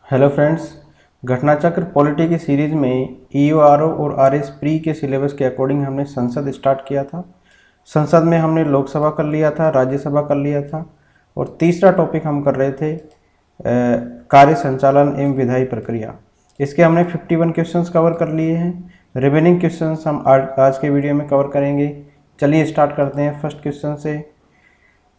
Hello friends, घटना चक्र polity की सीरीज़ में ईओआरओ और आरएस प्री के सिलेबस के अकॉर्डिंग हमने संसद स्टार्ट किया था। संसद में हमने लोकसभा कर लिया था, राज्यसभा कर लिया था और तीसरा टॉपिक हम कर रहे थे कार्य संचालन एवं विधायी प्रक्रिया। इसके हमने 51 क्वेश्चंस कवर कर लिए हैं। रिमेनिंग क्वेश्चंस हम आज के वीडियो में कवर करेंगे। चलिए स्टार्ट करते हैं फर्स्ट क्वेश्चन से।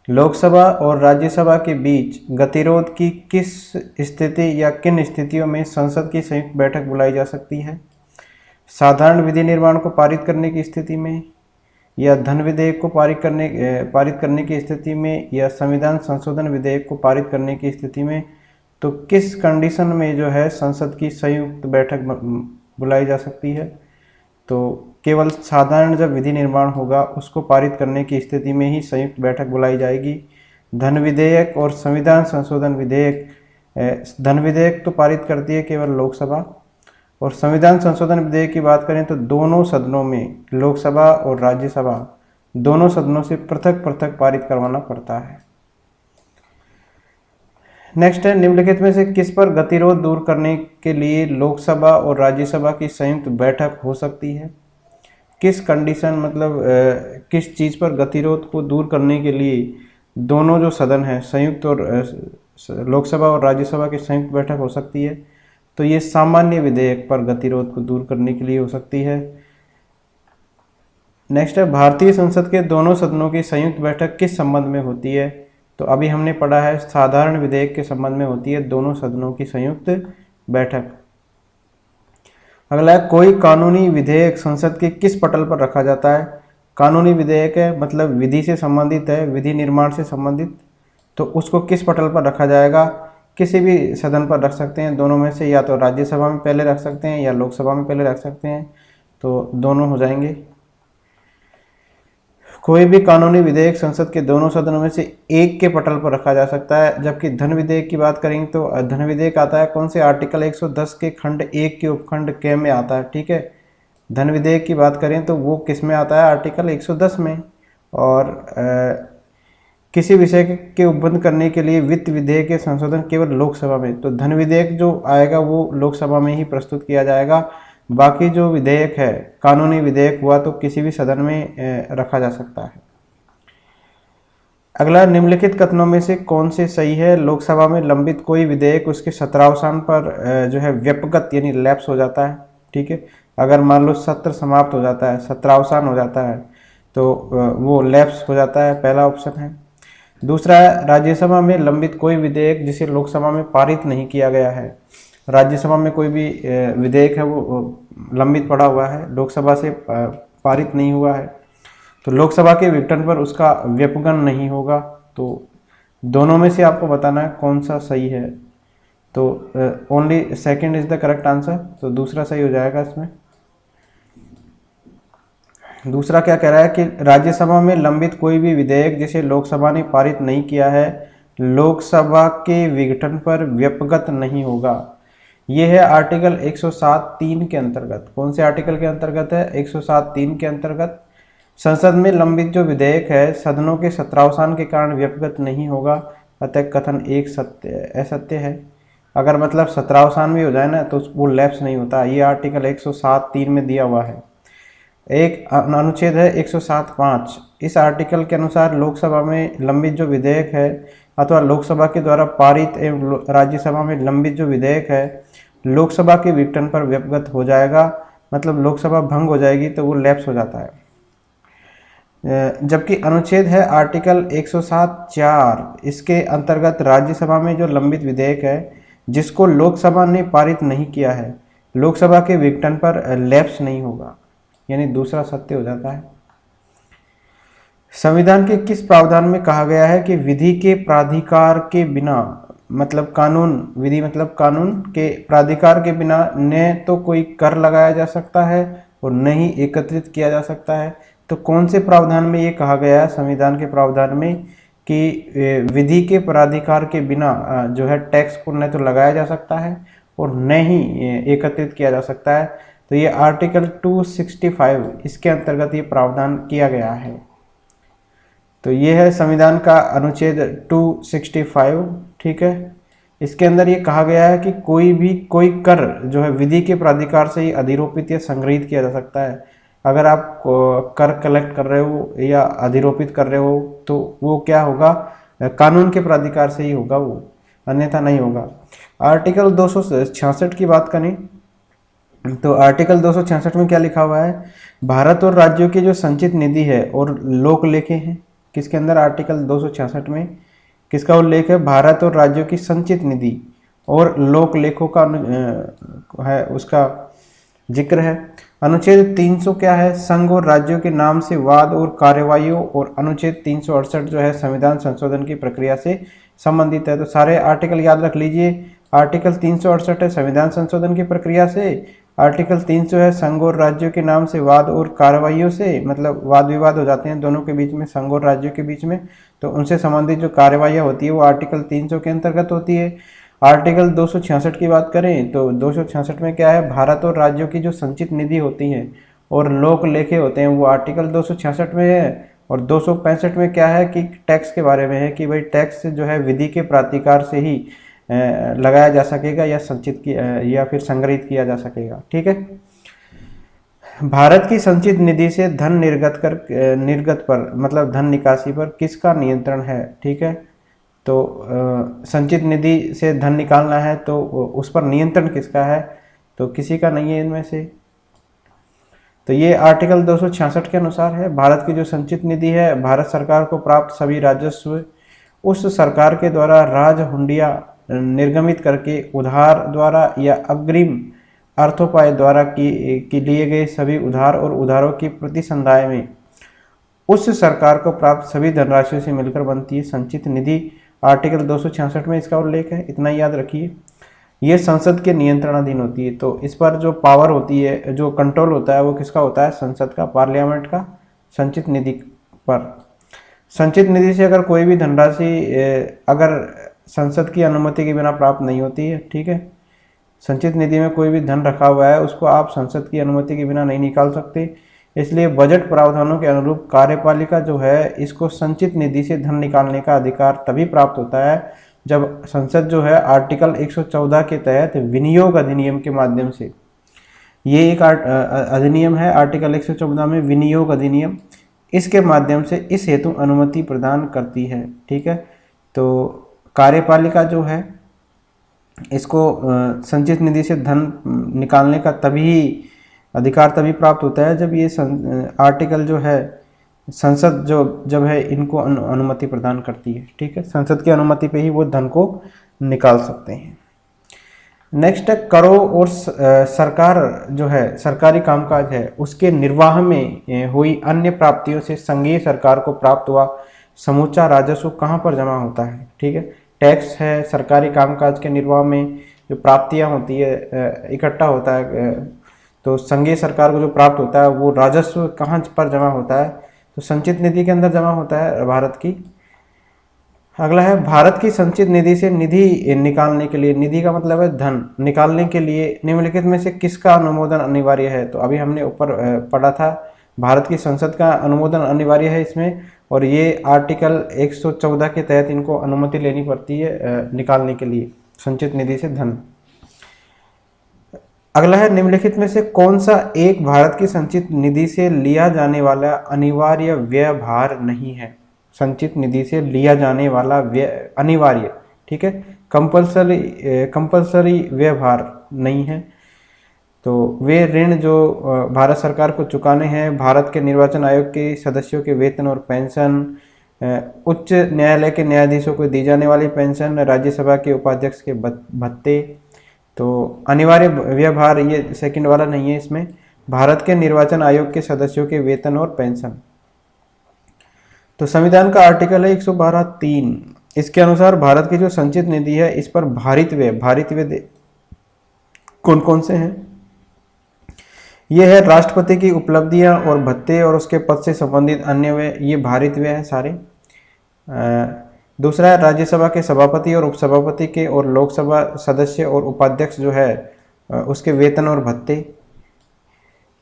लोकसभा और राज्यसभा के बीच गतिरोध की किस स्थिति या किन स्थितियों में संसद की संयुक्त बैठक बुलाई जा सकती है? साधारण विधि निर्माण को पारित करने की स्थिति में, या धन विधेयक को पारित करने की स्थिति में, या संविधान संशोधन विधेयक को पारित करने की स्थिति में। तो किस कंडीशन में जो है संसद की संयुक्त बैठक बुलाई जा सकती है? तो केवल साधारण जब विधि निर्माण होगा उसको पारित करने की स्थिति में ही संयुक्त बैठक बुलाई जाएगी। धन विधेयक और संविधान संशोधन विधेयक, धन विधेयक तो पारित करती है केवल लोकसभा, और संविधान संशोधन विधेयक की बात करें तो दोनों सदनों में, लोकसभा और राज्यसभा दोनों सदनों से पृथक पृथक पारित करवाना पड़ता है। नेक्स्ट है, निम्नलिखित में से किस पर गतिरोध दूर करने के लिए लोकसभा और राज्यसभा की संयुक्त बैठक हो सकती है? किस कंडीशन मतलब किस चीज़ पर गतिरोध को दूर करने के लिए दोनों जो सदन हैं संयुक्त और लोकसभा और राज्यसभा की संयुक्त बैठक हो सकती है? तो ये सामान्य विधेयक पर गतिरोध को दूर करने के लिए हो सकती है। नेक्स्ट है, भारतीय संसद के दोनों सदनों की संयुक्त बैठक किस संबंध में होती है? तो अभी हमने पढ़ा है साधारण विधेयक के संबंध में होती है दोनों सदनों की संयुक्त बैठक। अगला है, कोई कानूनी विधेयक संसद के किस पटल पर रखा जाता है? कानूनी विधेयक है मतलब विधि से संबंधित है, विधि निर्माण से संबंधित, तो उसको किस पटल पर रखा जाएगा? किसी भी सदन पर रख सकते हैं दोनों में से, या तो राज्यसभा में पहले रख सकते हैं या लोकसभा में पहले रख सकते हैं, तो दोनों हो जाएंगे। कोई भी कानूनी विधेयक संसद के दोनों सदनों में से एक के पटल पर रखा जा सकता है। जबकि धन विधेयक की बात करेंगे तो धन विधेयक आता है कौन से? आर्टिकल 110 के खंड 1 के उपखंड के में आता है। ठीक है, धन विधेयक की बात करें तो वो किस में आता है? आर्टिकल 110 में। और किसी विषय के उपबंध करने के लिए वित्त विधेयक के संशोधन केवल लोकसभा में, तो धन विधेयक जो आएगा वो लोकसभा में ही प्रस्तुत किया जाएगा। बाकी जो विधेयक है, कानूनी विधेयक हुआ, तो किसी भी सदन में रखा जा सकता है। अगला, निम्नलिखित कथनों में से कौन से सही है? लोकसभा में लंबित कोई विधेयक उसके सत्रावसान पर जो है व्यपगत यानी लैप्स हो जाता है। ठीक है, अगर मान लो सत्र समाप्त हो जाता है, सत्रावसान हो जाता है, तो वो लैप्स हो जाता है, पहला ऑप्शन है। दूसरा है, राज्यसभा में लंबित कोई विधेयक जिसे लोकसभा में पारित नहीं किया गया है। राज्यसभा में कोई भी विधेयक है वो लंबित पड़ा हुआ है, लोकसभा से पारित नहीं हुआ है, तो लोकसभा के विघटन पर उसका व्यपगन नहीं होगा। तो दोनों में से आपको बताना है कौन सा सही है। तो only second is the correct answer, तो दूसरा सही हो जाएगा इसमें। दूसरा क्या कह रहा है कि राज्यसभा में लंबित कोई भी विधेयक जिसे लोकसभा ने पारित नहीं किया है लोकसभा के विघटन पर व्यपगत नहीं होगा। ये है आर्टिकल 107(3) के अंतर्गत। कौन से आर्टिकल के अंतर्गत है? 107(3) के अंतर्गत। संसद में लंबित जो विधेयक है सदनों के सत्रावसान के कारण व्यपगत नहीं होगा, अतः कथन एक असत्य है। अगर मतलब सत्रावसान भी हो जाए ना तो वो लैप्स नहीं होता। ये आर्टिकल 107(3) में दिया हुआ है। एक अनुच्छेद है 107(5). इस आर्टिकल के अनुसार लोकसभा में लंबित जो विधेयक है अथवा लोकसभा के द्वारा पारित एवं राज्यसभा में लंबित जो विधेयक है लोकसभा के विघटन पर व्यपगत हो जाएगा, मतलब लोकसभा भंग हो जाएगी तो वो लैप्स हो जाता है। जबकि अनुच्छेद है आर्टिकल 107(4), इसके अंतर्गत राज्यसभा में जो लंबित विधेयक है जिसको लोकसभा ने पारित नहीं किया है लोकसभा के विघटन पर लैप्स नहीं होगा, यानी दूसरा सत्य हो जाता है। संविधान के किस प्रावधान में कहा गया है कि विधि के प्राधिकार के बिना, मतलब कानून, विधि मतलब कानून के प्राधिकार के बिना न तो कोई कर लगाया जा सकता है और न ही एकत्रित किया जा सकता है? तो कौन से प्रावधान में ये कहा गया है? संविधान के प्रावधान में कि विधि के प्राधिकार के बिना जो है टैक्स को न तो लगाया जा सकता है और न ही एकत्रित किया जा सकता है। तो ये आर्टिकल 265 इसके अंतर्गत ये प्रावधान किया गया है। तो ये है संविधान का अनुच्छेद 265। ठीक है, इसके अंदर ये कहा गया है कि कोई कर जो है विधि के प्राधिकार से ही अधिरोपित या संग्रहित किया जा सकता है। अगर आप कर कलेक्ट कर रहे हो या अधिरोपित कर रहे हो तो वो क्या होगा, कानून के प्राधिकार से ही होगा वो, अन्यथा नहीं होगा। आर्टिकल 266 की बात करें तो आर्टिकल 266 में क्या लिखा हुआ है, भारत और राज्यों की जो संचित निधि है और लोक लेखे हैं, किसके अंदर आर्टिकल 266 में किसका उल्लेख है, भारत और राज्यों की संचित निधि और लोक लेखों का है, उसका जिक्र है। अनुच्छेद 300 क्या है, संघ और राज्यों के नाम से वाद और कार्यवाहियों, और अनुच्छेद 368 जो है संविधान संशोधन की प्रक्रिया से संबंधित है। तो सारे आर्टिकल याद रख लीजिए। आर्टिकल 368 है संविधान संशोधन की प्रक्रिया से, आर्टिकल 300 है संघ और राज्यों के नाम से वाद और कार्यवाहियों से, मतलब वाद विवाद हो जाते हैं दोनों के बीच में, संघ और राज्यों के बीच में, तो उनसे संबंधित जो कार्यवाहियाँ होती है वो आर्टिकल 300 के अंतर्गत होती है। आर्टिकल 266 की बात करें तो 266 में क्या है, भारत और राज्यों की जो संचित निधि होती है और लोक लेखे होते हैं वो आर्टिकल 266 में है। और 265 में क्या है कि टैक्स के बारे में है कि भाई टैक्स जो है विधि के प्राधिकार से ही लगाया जा सकेगा या संचित या फिर संग्रहित किया जा सकेगा। ठीक है। भारत की संचित निधि से धन निर्गत पर मतलब धन निकासी पर किसका नियंत्रण है। ठीक है। तो संचित निधि से धन निकालना है तो उस पर नियंत्रण किसका है, तो किसी का नहीं है इनमें से। तो ये आर्टिकल 266 के अनुसार है। भारत की जो संचित निधि है भारत सरकार को प्राप्त सभी राजस्व उस सरकार के द्वारा राज हुंडिया निर्गमित करके उधार द्वारा या अग्रिम अर्थोपाय द्वारा की लिए गए सभी उधार और उधारों की प्रतिसंध्याय में उस सरकार को प्राप्त सभी धनराशियों से मिलकर बनती है संचित निधि। आर्टिकल 266 में इसका उल्लेख है, इतना ही याद रखिए। ये संसद के नियंत्रणाधीन होती है, तो इस पर जो पावर होती है, जो कंट्रोल होता है वो किसका होता है, संसद का, पार्लियामेंट का, संचित निधि पर। संचित निधि से अगर कोई भी धनराशि अगर संसद की अनुमति के बिना प्राप्त नहीं होती है, ठीक है, संचित निधि में कोई भी धन रखा हुआ है उसको आप संसद की अनुमति के बिना नहीं निकाल सकते। इसलिए बजट प्रावधानों के अनुरूप कार्यपालिका जो है इसको संचित निधि से धन निकालने का अधिकार तभी प्राप्त होता है जब संसद जो है आर्टिकल 114 के तहत विनियोग अधिनियम के माध्यम से, ये एक अधिनियम है आर्टिकल 114 में विनियोग अधिनियम, इसके माध्यम से इस हेतु अनुमति प्रदान करती है। ठीक है। तो कार्यपालिका जो है इसको संचित निधि से धन निकालने का अधिकार तभी प्राप्त होता है जब ये आर्टिकल जो है संसद जब है इनको अनुमति प्रदान करती है। ठीक है। संसद की अनुमति पे ही वो धन को निकाल सकते हैं। नेक्स्ट है करों और सरकार जो है सरकारी कामकाज है उसके निर्वाह में हुई अन्य प्राप्तियों से संघीय सरकार को प्राप्त हुआ समूचा राजस्व कहाँ पर जमा होता है। ठीक है। टैक्स है, सरकारी कामकाज के निर्वाह में जो प्राप्तियां होती है इकट्ठा होता है, तो संघीय सरकार को जो प्राप्त होता है वो राजस्व कहाँ पर जमा होता है, तो संचित निधि के अंदर जमा होता है भारत की। अगला है भारत की संचित निधि से निधि निकालने के लिए, निधि का मतलब है धन, निकालने के लिए निम्नलिखित में से किसका अनुमोदन अनिवार्य है। तो अभी हमने ऊपर पढ़ा था भारत की संसद का अनुमोदन अनिवार्य है इसमें, और ये आर्टिकल 114 के तहत इनको अनुमति लेनी पड़ती है निकालने के लिए संचित निधि से धन। अगला है निम्नलिखित में से कौन सा एक भारत की संचित निधि से लिया जाने वाला अनिवार्य व्यय भार नहीं है। संचित निधि से लिया जाने वाला व्यय अनिवार्य, ठीक है, कंपल्सरी व्यय भार नहीं है। तो वे ऋण जो भारत सरकार को चुकाने हैं, भारत के निर्वाचन आयोग के सदस्यों के वेतन और पेंशन, उच्च न्यायालय के न्यायाधीशों को दी जाने वाली पेंशन, राज्यसभा के उपाध्यक्ष के भत्ते। तो अनिवार्य व्यय भार ये सेकंड वाला नहीं है इसमें, भारत के निर्वाचन आयोग के सदस्यों के वेतन और पेंशन। तो संविधान का आर्टिकल है 112(3), इसके अनुसार भारत की जो संचित निधि है इस पर भारित व्यय कौन कौन से हैं, ये है राष्ट्रपति की उपलब्धियां और भत्ते और उसके पद से संबंधित अन्य व्यय, ये भारित व्यय है सारे। दूसरा है राज्यसभा के सभापति और उपसभापति के और लोकसभा सदस्य और उपाध्यक्ष जो है उसके वेतन और भत्ते।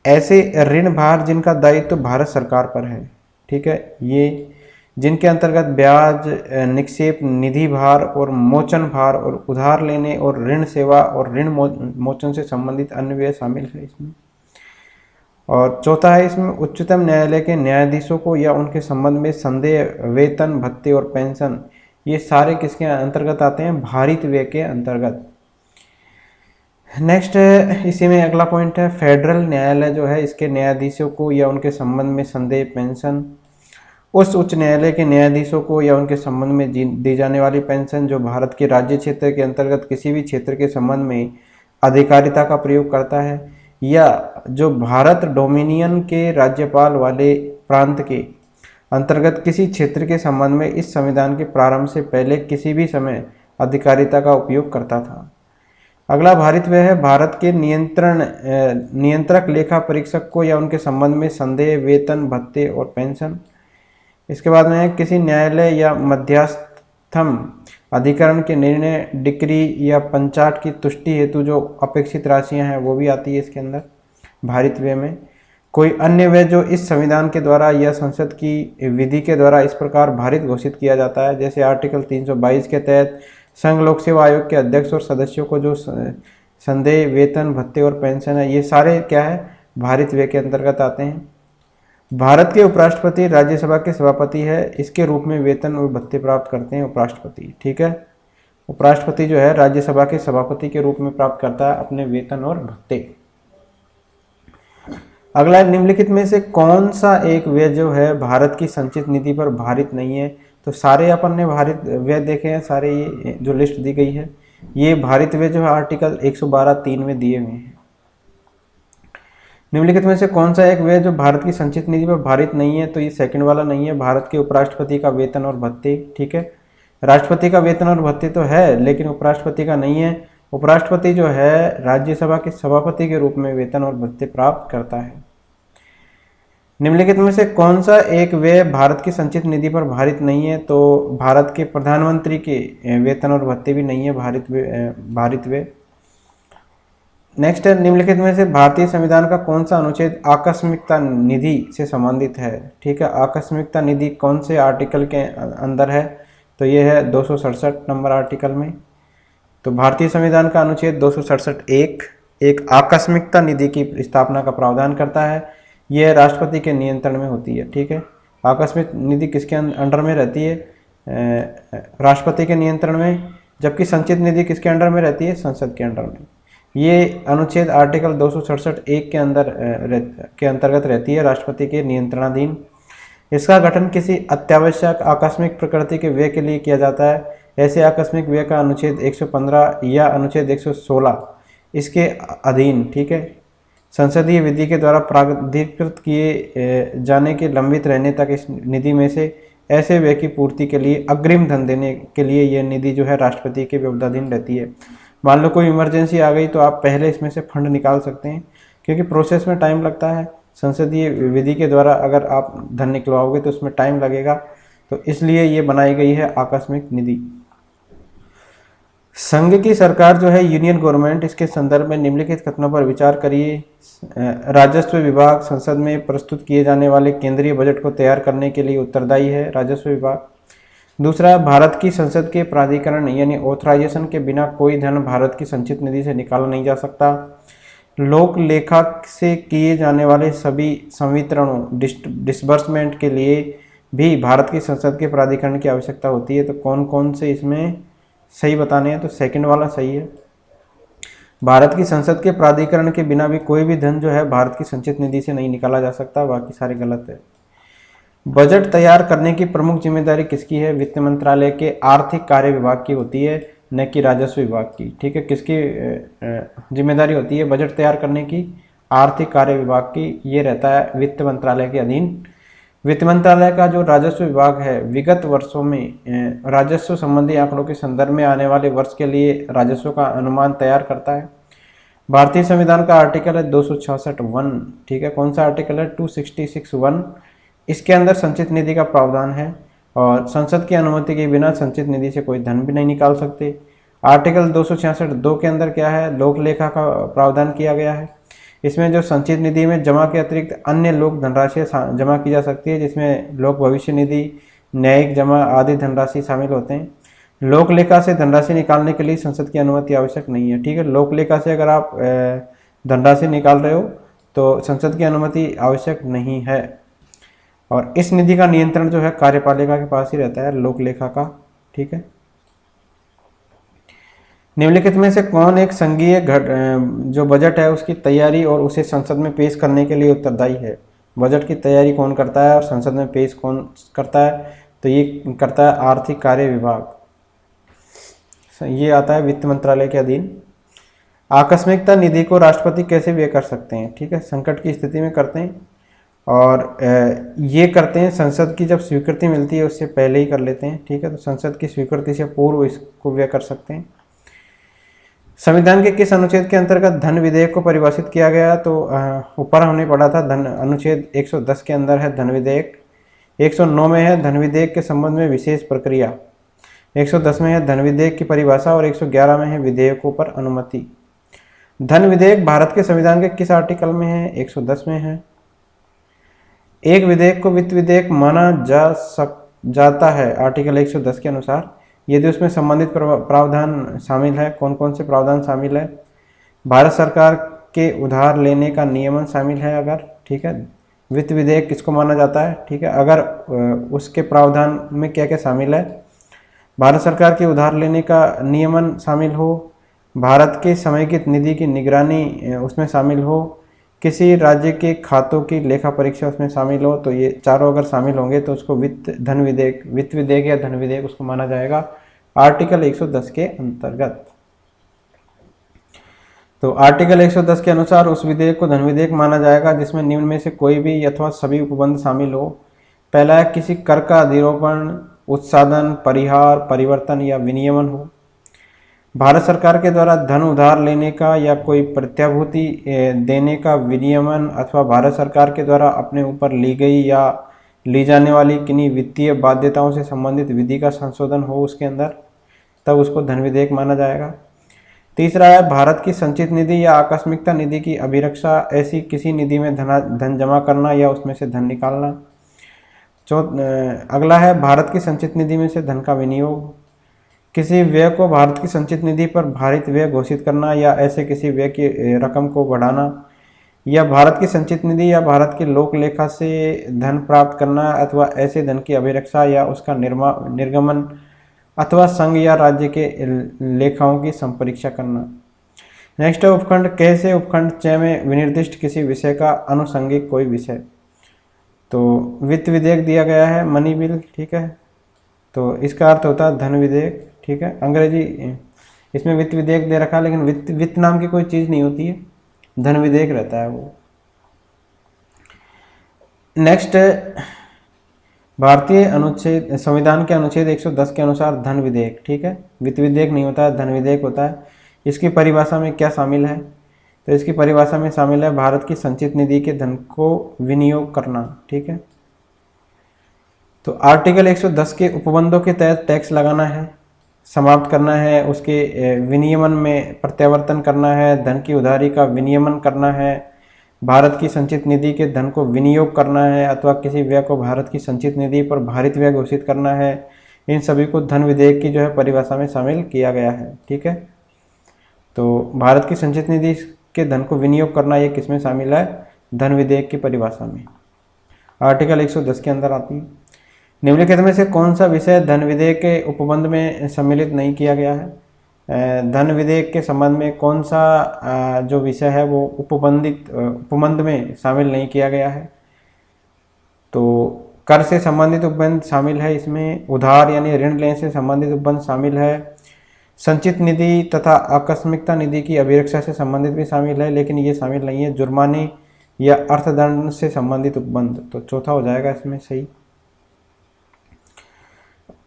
ऐसे ऋण भार जिनका दायित्व तो भारत सरकार पर है, ठीक है, ये जिनके अंतर्गत ब्याज, निक्षेप, निधि भार और मोचन भार और उधार लेने और ऋण सेवा और ऋण मोचन से संबंधित अन्य व्यय शामिल है इसमें। और चौथा है इसमें उच्चतम न्यायालय के न्यायाधीशों को या उनके संबंध में संदेह, वेतन, भत्ते और पेंशन, ये सारे किसके अंतर्गत आते हैं? भारित व्यय के अंतर्गत। नेक्स्ट इसी में अगला पॉइंट है फेडरल न्यायालय जो है इसके न्यायाधीशों को या उनके संबंध में संदेह, पेंशन, उस उच्च न्यायालय के न्यायाधीशों को या उनके संबंध में दी जाने वाली पेंशन जो भारत के राज्य क्षेत्र के अंतर्गत किसी भी क्षेत्र के संबंध में अधिकारिता का प्रयोग करता है, या जो भारत डोमिनियन के राज्यपाल वाले प्रांत के अंतर्गत किसी क्षेत्र के संबंध में इस संविधान के प्रारंभ से पहले किसी भी समय अधिकारिता का उपयोग करता था। अगला भारित व्यय है भारत के नियंत्रक लेखा परीक्षक को या उनके संबंध में संदेह, वेतन, भत्ते और पेंशन। इसके बाद में है किसी न्यायालय या मध्यस्थम अधिकरण के निर्णय, डिक्री या पंचाट की तुष्टि हेतु जो अपेक्षित राशियां हैं वो भी आती है इसके अंदर भारित व्यय में। कोई अन्य व्यय जो इस संविधान के द्वारा या संसद की विधि के द्वारा इस प्रकार भारित घोषित किया जाता है, जैसे आर्टिकल 322 के तहत संघ लोक सेवा आयोग के अध्यक्ष और सदस्यों को जो संदेह, वेतन, भत्ते और पेंशन है, ये सारे क्या है? भारित व्यय के अंतर्गत आते हैं। भारत के उपराष्ट्रपति राज्यसभा के सभापति है, इसके रूप में वेतन और भत्ते प्राप्त करते हैं उपराष्ट्रपति। ठीक है, उपराष्ट्रपति जो है राज्यसभा के सभापति के रूप में प्राप्त करता है अपने वेतन और भत्ते। अगला निम्नलिखित में से कौन सा एक व्यय जो है भारत की संचित निधि पर भारित नहीं है? तो सारे अपन ने भारित व्यय देखे हैं, सारे ये जो लिस्ट दी गई है ये भारित व्यय जो है आर्टिकल 112(3) में दिए हुए हैं। निम्नलिखित में से कौन सा एक व्यय जो भारत की संचित निधि पर भारित नहीं है? तो ये सेकंड वाला नहीं है, भारत के उपराष्ट्रपति का वेतन और भत्ते। ठीक है, राष्ट्रपति का वेतन और भत्ते तो है लेकिन उपराष्ट्रपति का नहीं है। उपराष्ट्रपति जो है राज्यसभा के सभापति के रूप में वेतन और भत्ते प्राप्त करता है। निम्नलिखित में से कौन सा एक व्यय भारत की संचित निधि पर भारित नहीं है? तो भारत के प्रधानमंत्री के वेतन और भत्ते भी नहीं है भारित व्यय। नेक्स्ट है निम्नलिखित में से भारतीय संविधान का कौन सा अनुच्छेद आकस्मिकता निधि से संबंधित है? ठीक है, आकस्मिकता निधि कौन से आर्टिकल के अंदर है? तो ये है 267 नंबर आर्टिकल में। तो भारतीय संविधान का अनुच्छेद 267 एक आकस्मिकता निधि की स्थापना का प्रावधान करता है। यह राष्ट्रपति के नियंत्रण में होती है। ठीक है, आकस्मिक निधि किसके अंडर में रहती है? राष्ट्रपति के नियंत्रण में, जबकि संचित निधि किसके अंडर में रहती है? संसद के अंडर में। ये अनुच्छेद आर्टिकल 267(1) के अंतर्गत रहती है, राष्ट्रपति के नियंत्रणाधीन। इसका गठन किसी अत्यावश्यक आकस्मिक प्रकृति के व्यय के लिए किया जाता है। ऐसे आकस्मिक व्यय का अनुच्छेद 115 या अनुच्छेद 116 इसके अधीन, ठीक है, संसदीय विधि के द्वारा प्राधिकृत किए जाने के लंबित रहने तक इस निधि में से ऐसे व्यय की पूर्ति के लिए अग्रिम धन देने के लिए यह निधि जो है राष्ट्रपति के व्यवधाधीन रहती है। मान लो कोई इमरजेंसी आ गई तो आप पहले इसमें से फंड निकाल सकते हैं, क्योंकि प्रोसेस में टाइम लगता है। संसदीय विधि के द्वारा अगर आप धन निकलवाओगे तो उसमें टाइम लगेगा, तो इसलिए ये बनाई गई है आकस्मिक निधि। संघ की सरकार जो है यूनियन गवर्नमेंट, इसके संदर्भ में निम्नलिखित कथनों पर विचार करिए। राजस्व विभाग संसद में प्रस्तुत किए जाने वाले केंद्रीय बजट को तैयार करने के लिए उत्तरदायी है, राजस्व विभाग। दूसरा, भारत की संसद के प्राधिकरण यानी ऑथराइजेशन के बिना कोई धन भारत की संचित निधि से निकाला नहीं जा सकता। लोक लेखा से किए जाने वाले सभी संवितरणों डिसबर्समेंट के लिए भी भारत की संसद के प्राधिकरण की आवश्यकता होती है। तो कौन कौन से इसमें सही बताने हैं? तो सेकंड वाला सही है। भारत की संसद के प्राधिकरण के बिना भी कोई भी धन जो है भारत की संचित निधि से नहीं निकाला जा सकता, बाकी सारे गलत है। बजट तैयार करने की प्रमुख जिम्मेदारी किसकी है? वित्त मंत्रालय के आर्थिक कार्य विभाग की होती है, न कि राजस्व विभाग की। ठीक है, किसकी जिम्मेदारी होती है बजट तैयार करने की? आर्थिक कार्य विभाग की। ये रहता है वित्त मंत्रालय के अधीन। वित्त मंत्रालय का जो राजस्व विभाग है विगत वर्षों में राजस्व संबंधी आंकड़ों के संदर्भ में आने वाले वर्ष के लिए राजस्व का अनुमान तैयार करता है। भारतीय संविधान का आर्टिकल है 266(1). ठीक है, कौन सा आर्टिकल है? 266(1). इसके अंदर संचित निधि का प्रावधान है और संसद की अनुमति के बिना संचित निधि से कोई धन भी नहीं निकाल सकते। आर्टिकल 266(2) के अंदर क्या है? लोक लेखा का प्रावधान किया गया है। इसमें जो संचित निधि में जमा के अतिरिक्त अन्य लोक धनराशि जमा की जा सकती है, जिसमें लोक भविष्य निधि, न्यायिक जमा आदि धनराशि शामिल होते हैं। लोक लेखा से धनराशि निकालने के लिए संसद की अनुमति आवश्यक नहीं है। ठीक है, लोक लेखा से अगर आप धनराशि निकाल रहे हो तो संसद की अनुमति आवश्यक नहीं है। और इस निधि का नियंत्रण जो है कार्यपालिका के पास ही रहता है, लोक लेखा का। ठीक है, निम्नलिखित में से कौन एक संघीय जो बजट है उसकी तैयारी और उसे संसद में पेश करने के लिए उत्तरदायी है? बजट की तैयारी कौन करता है और संसद में पेश कौन करता है? तो ये करता है आर्थिक कार्य विभाग, ये आता है वित्त मंत्रालय के अधीन। आकस्मिकता निधि को राष्ट्रपति कैसे व्यय कर सकते हैं? ठीक है, संकट की स्थिति में करते हैं, और ये करते हैं संसद की जब स्वीकृति मिलती है उससे पहले ही कर लेते हैं। ठीक है, तो संसद की स्वीकृति से पूर्व इसको व्यय कर सकते हैं। संविधान के किस अनुच्छेद के अंतर्गत धन विधेयक को परिभाषित किया गया? तो ऊपर हमने पढ़ा था, धन अनुच्छेद 110 के अंदर है धन विधेयक। 109 में है धन विधेयक के संबंध में विशेष प्रक्रिया। 110 में है धन विधेयक की परिभाषा और 111 में है विधेयकों पर अनुमति। धन विधेयक भारत के संविधान के किस आर्टिकल में है? 110 में है। एक विधेयक को वित्त विधेयक माना जाता है आर्टिकल 110 के अनुसार यदि उसमें संबंधित प्रावधान शामिल है। कौन कौन से प्रावधान शामिल है? भारत सरकार के उधार लेने का नियमन शामिल है अगर। ठीक है, वित्त विधेयक किसको माना जाता है? ठीक है, अगर उसके प्रावधान में क्या क्या शामिल है? भारत सरकार के उधार लेने का नियमन शामिल हो, भारत के समेकित निधि की निगरानी उसमें शामिल हो, किसी राज्य के खातों की लेखा परीक्षा उसमें शामिल हो, तो ये चारों अगर शामिल होंगे तो उसको वित्त विधेयक या धन विधेयक उसको माना जाएगा आर्टिकल 110 के अंतर्गत। तो आर्टिकल 110 के अनुसार उस विधेयक को धन विधेयक माना जाएगा जिसमें निम्न में से कोई भी अथवा सभी उपबंध शामिल हो। पहला है, किसी कर का अधिरोपण, उत्साधन, परिहार, परिवर्तन या विनियमन हो। भारत सरकार के द्वारा धन उधार लेने का या कोई प्रत्याभूति देने का विनियमन अथवा भारत सरकार के द्वारा अपने ऊपर ली गई या ली जाने वाली किन्हीं वित्तीय बाध्यताओं से संबंधित विधि का संशोधन हो उसके अंदर, तब उसको धन विधेयक माना जाएगा। तीसरा है, भारत की संचित निधि या आकस्मिकता निधि की अभिरक्षा, ऐसी किसी निधि में धन जमा करना या उसमें से धन निकालना। अगला है, भारत की संचित निधि में से धन का विनियोग, किसी व्यय को भारत की संचित निधि पर भारित व्यय घोषित करना या ऐसे किसी व्यय की रकम को बढ़ाना, या भारत की संचित निधि या भारत की लोक लेखा से धन प्राप्त करना अथवा ऐसे धन की अभिरक्षा या उसका निर्गमन अथवा संघ या राज्य के लेखाओं की संपरीक्षा करना। नेक्स्ट है उपखंड क से उपखंड च में विनिर्दिष्ट किसी विषय का अनुषंगिक कोई विषय। तो वित्त विधेयक दिया गया है, मनी बिल। ठीक है, तो इसका अर्थ होता है धन विधेयक। ठीक है, अंग्रेजी इसमें वित्त विधेयक दे रखा है लेकिन वित्त नाम की कोई चीज़ नहीं होती है, धन विधेयक रहता है वो। नेक्स्ट, भारतीय अनुच्छेद संविधान के अनुच्छेद 110 के अनुसार धन विधेयक। ठीक है, वित्त विधेयक नहीं होता है, धन विधेयक होता है। इसकी परिभाषा में क्या शामिल है? तो इसकी परिभाषा में शामिल है भारत की संचित निधि के धन को विनियोग करना। ठीक है, तो आर्टिकल 110 के उपबंधों के तहत टैक्स लगाना है, समाप्त करना है, उसके विनियमन में प्रत्यावर्तन करना है, धन की उधारी का विनियमन करना है, भारत की संचित निधि के धन को विनियोग करना है अथवा किसी व्यय को भारत की संचित निधि पर भारित व्यय घोषित करना है। इन सभी को धन विधेयक की जो है परिभाषा में शामिल किया गया है। ठीक है, तो भारत की संचित निधि के धन को विनियोग करना ये किसमें शामिल है? धन विधेयक की परिभाषा में, आर्टिकल 110 के अंदर आती है। निम्नलिखित में से कौन सा विषय धन विधेयक के उपबंध में सम्मिलित नहीं किया गया है? धन विधेयक के संबंध में कौन सा जो विषय है वो उपबंध में शामिल नहीं किया गया है? तो कर से संबंधित उपबंध शामिल है इसमें, उधार यानी ऋण लेने से संबंधित उपबंध शामिल है, संचित निधि तथा आकस्मिकता निधि की अभिरक्षा से संबंधित भी शामिल है, लेकिन ये शामिल नहीं है जुर्माने या अर्थदंड से संबंधित उपबंध। तो चौथा हो जाएगा इसमें सही।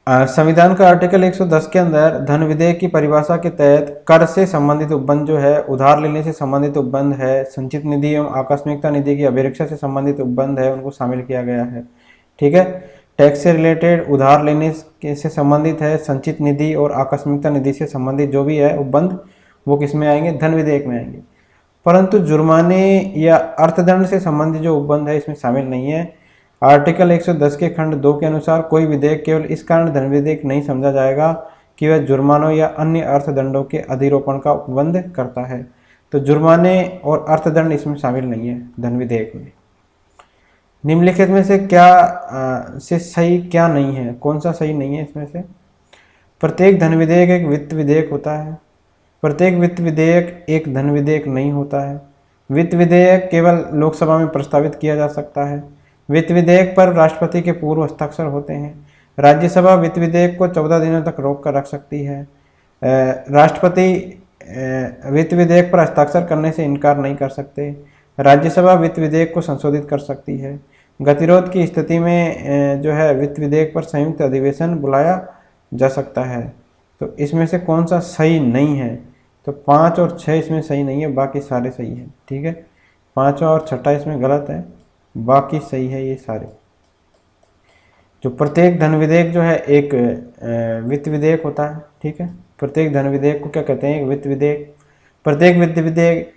संविधान का आर्टिकल 110 के अंदर धन विधेयक की परिभाषा के तहत कर से संबंधित उपबंध जो है, उधार लेने से संबंधित उपबंध है, संचित निधि एवं आकस्मिकता निधि की अभिरक्षा से संबंधित उपबंध है, उनको शामिल किया गया है। ठीक है, टैक्स से रिलेटेड, उधार लेने से संबंधित है, संचित निधि और आकस्मिकता निधि से संबंधित जो भी है उपबंध वो किस में आएंगे? धन विधेयक में आएंगे। परंतु जुर्माने या अर्थदंड से संबंधित जो उपबंध है इसमें शामिल नहीं है। आर्टिकल 110 के खंड 2 के अनुसार कोई विधेयक केवल इस कारण धन विधेयक नहीं समझा जाएगा कि वह जुर्मानों या अन्य अर्थदंडों के अधिरोपण का उपबंध करता है। तो जुर्माने और अर्थदंड इसमें शामिल नहीं है धन विधेयक में। निम्नलिखित में से से सही क्या नहीं है, कौन सा सही नहीं है इसमें से? प्रत्येक धन विधेयक एक वित्त विधेयक होता है। प्रत्येक वित्त विधेयक एक धन विधेयक नहीं होता है। वित्त विधेयक केवल लोकसभा में प्रस्तावित किया जा सकता है। वित्त विधेयक पर राष्ट्रपति के पूर्व हस्ताक्षर होते हैं। राज्यसभा वित्त विधेयक को 14 दिनों तक रोक कर रख सकती है। राष्ट्रपति वित्त विधेयक पर हस्ताक्षर करने से इनकार नहीं कर सकते। राज्यसभा वित्त विधेयक को संशोधित कर सकती है। गतिरोध की स्थिति में जो है वित्त विधेयक पर संयुक्त अधिवेशन बुलाया जा सकता है। तो इसमें से कौन सा सही नहीं है? तो 5 और 6 इसमें सही नहीं है, बाकी सारे सही हैं। ठीक है, 5वां और 6ठा इसमें गलत है, बाकी सही है ये सारे। जो प्रत्येक धन विधेयक जो है एक वित्त विधेयक होता है। ठीक है, प्रत्येक धन विधेयक को क्या कहते हैं? एक वित्त विधेयक। प्रत्येक वित्त विधेयक,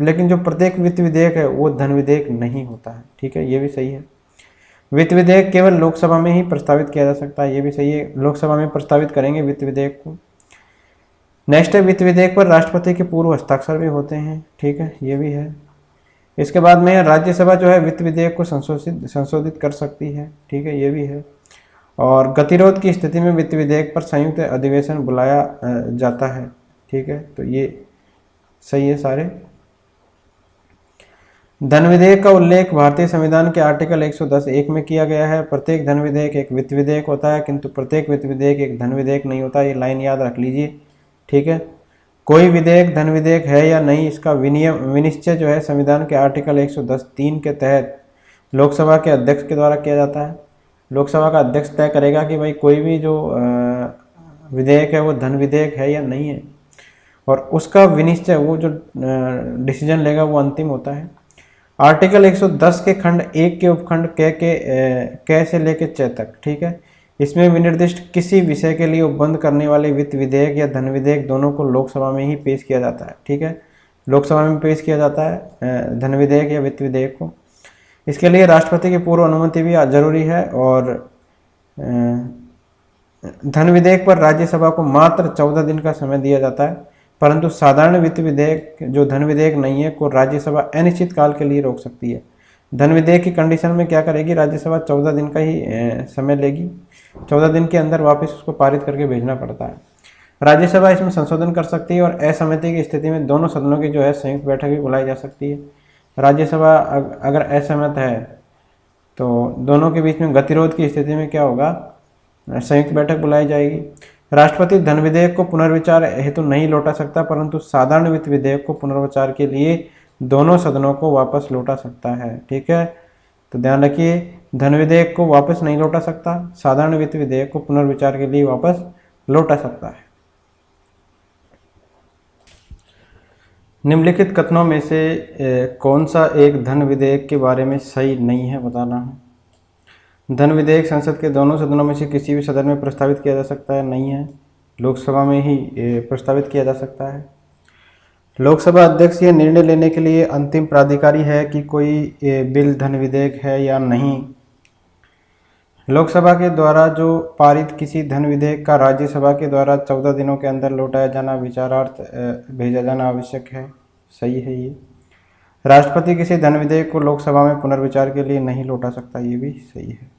लेकिन जो प्रत्येक वित्त विधेयक है वो धन विधेयक नहीं होता है। ठीक है, ये भी सही है। वित्त विधेयक केवल लोकसभा में ही प्रस्तावित किया जा सकता है, ये भी सही है। लोकसभा में प्रस्तावित करेंगे वित्त विधेयक को। नेक्स्ट है, वित्त विधेयक पर राष्ट्रपति के पूर्व हस्ताक्षर भी होते हैं। ठीक है, ये भी है। इसके बाद में राज्यसभा जो है वित्त विधेयक को संशोधित कर सकती है। ठीक है, ये भी है। और गतिरोध की स्थिति में वित्त विधेयक पर संयुक्त अधिवेशन बुलाया जाता है। ठीक है, तो ये सही है सारे। धन विधेयक का उल्लेख भारतीय संविधान के आर्टिकल 110(1) में किया गया है। प्रत्येक धन विधेयक एक वित्त विधेयक होता है, किंतु प्रत्येक वित्त विधेयक एक धन विधेयक नहीं होता। ये लाइन याद रख लीजिए। ठीक है, कोई विधेयक धन विधेयक है या नहीं, इसका विनिश्चय जो है संविधान के आर्टिकल 110(3) के तहत लोकसभा के अध्यक्ष के द्वारा किया जाता है। लोकसभा का अध्यक्ष तय करेगा कि भाई कोई भी जो विधेयक है वो धन विधेयक है या नहीं है, और उसका विनिश्चय, वो जो डिसीजन लेगा वो अंतिम होता है। आर्टिकल 110 के खंड 1 के उपखंड क से लेकर च तक, ठीक है, इसमें विनिर्दिष्ट किसी विषय के लिए उपबंध करने वाले वित्त विधेयक या धन विधेयक दोनों को लोकसभा में ही पेश किया जाता है। ठीक है, लोकसभा में पेश किया जाता है धन विधेयक या वित्त विधेयक को। इसके लिए राष्ट्रपति की पूर्व अनुमति भी जरूरी है, और धन विधेयक पर राज्यसभा को मात्र 14 दिन का समय दिया जाता है, परंतु साधारण वित्त विधेयक जो धन विधेयक नहीं है को राज्यसभा अनिश्चित काल के लिए रोक सकती है। धन विधेयक की कंडीशन में क्या करेगी, राज्यसभा 14 दिन का ही समय लेगी। 14 दिन के अंदर वापस उसको पारित करके भेजना पड़ता है। राज्यसभा इसमें संशोधन कर सकती है, और असहमति की स्थिति में दोनों सदनों की जो है संयुक्त बैठक भी बुलाई जा सकती है। राज्यसभा अगर असहमत है तो दोनों के बीच में गतिरोध की स्थिति में क्या होगा, संयुक्त बैठक बुलाई जाएगी। राष्ट्रपति धन विधेयक को पुनर्विचार हेतु नहीं लौटा सकता, परंतु साधारण वित्त विधेयक को पुनर्विचार के लिए दोनों सदनों को वापस लौटा सकता है। ठीक है, तो ध्यान रखिए, धन विधेयक को वापस नहीं लौटा सकता, साधारण वित्त विधेयक को पुनर्विचार के लिए वापस लौटा सकता है। निम्नलिखित कथनों में से कौन सा एक धन विधेयक के बारे में सही नहीं है, बताना है। धन विधेयक संसद के दोनों सदनों में से किसी भी सदन में प्रस्तावित किया जा सकता है, नहीं है। लोकसभा में ही प्रस्तावित किया जा सकता है। लोकसभा अध्यक्ष ये निर्णय लेने के लिए अंतिम प्राधिकारी है कि कोई बिल धन विधेयक है या नहीं। लोकसभा के द्वारा जो पारित किसी धन विधेयक का राज्यसभा के द्वारा 14 दिनों के अंदर लौटाया जाना, विचारार्थ भेजा जाना आवश्यक है, सही है ये। राष्ट्रपति किसी धन विधेयक को लोकसभा में पुनर्विचार के लिए नहीं लौटा सकता, ये भी सही है।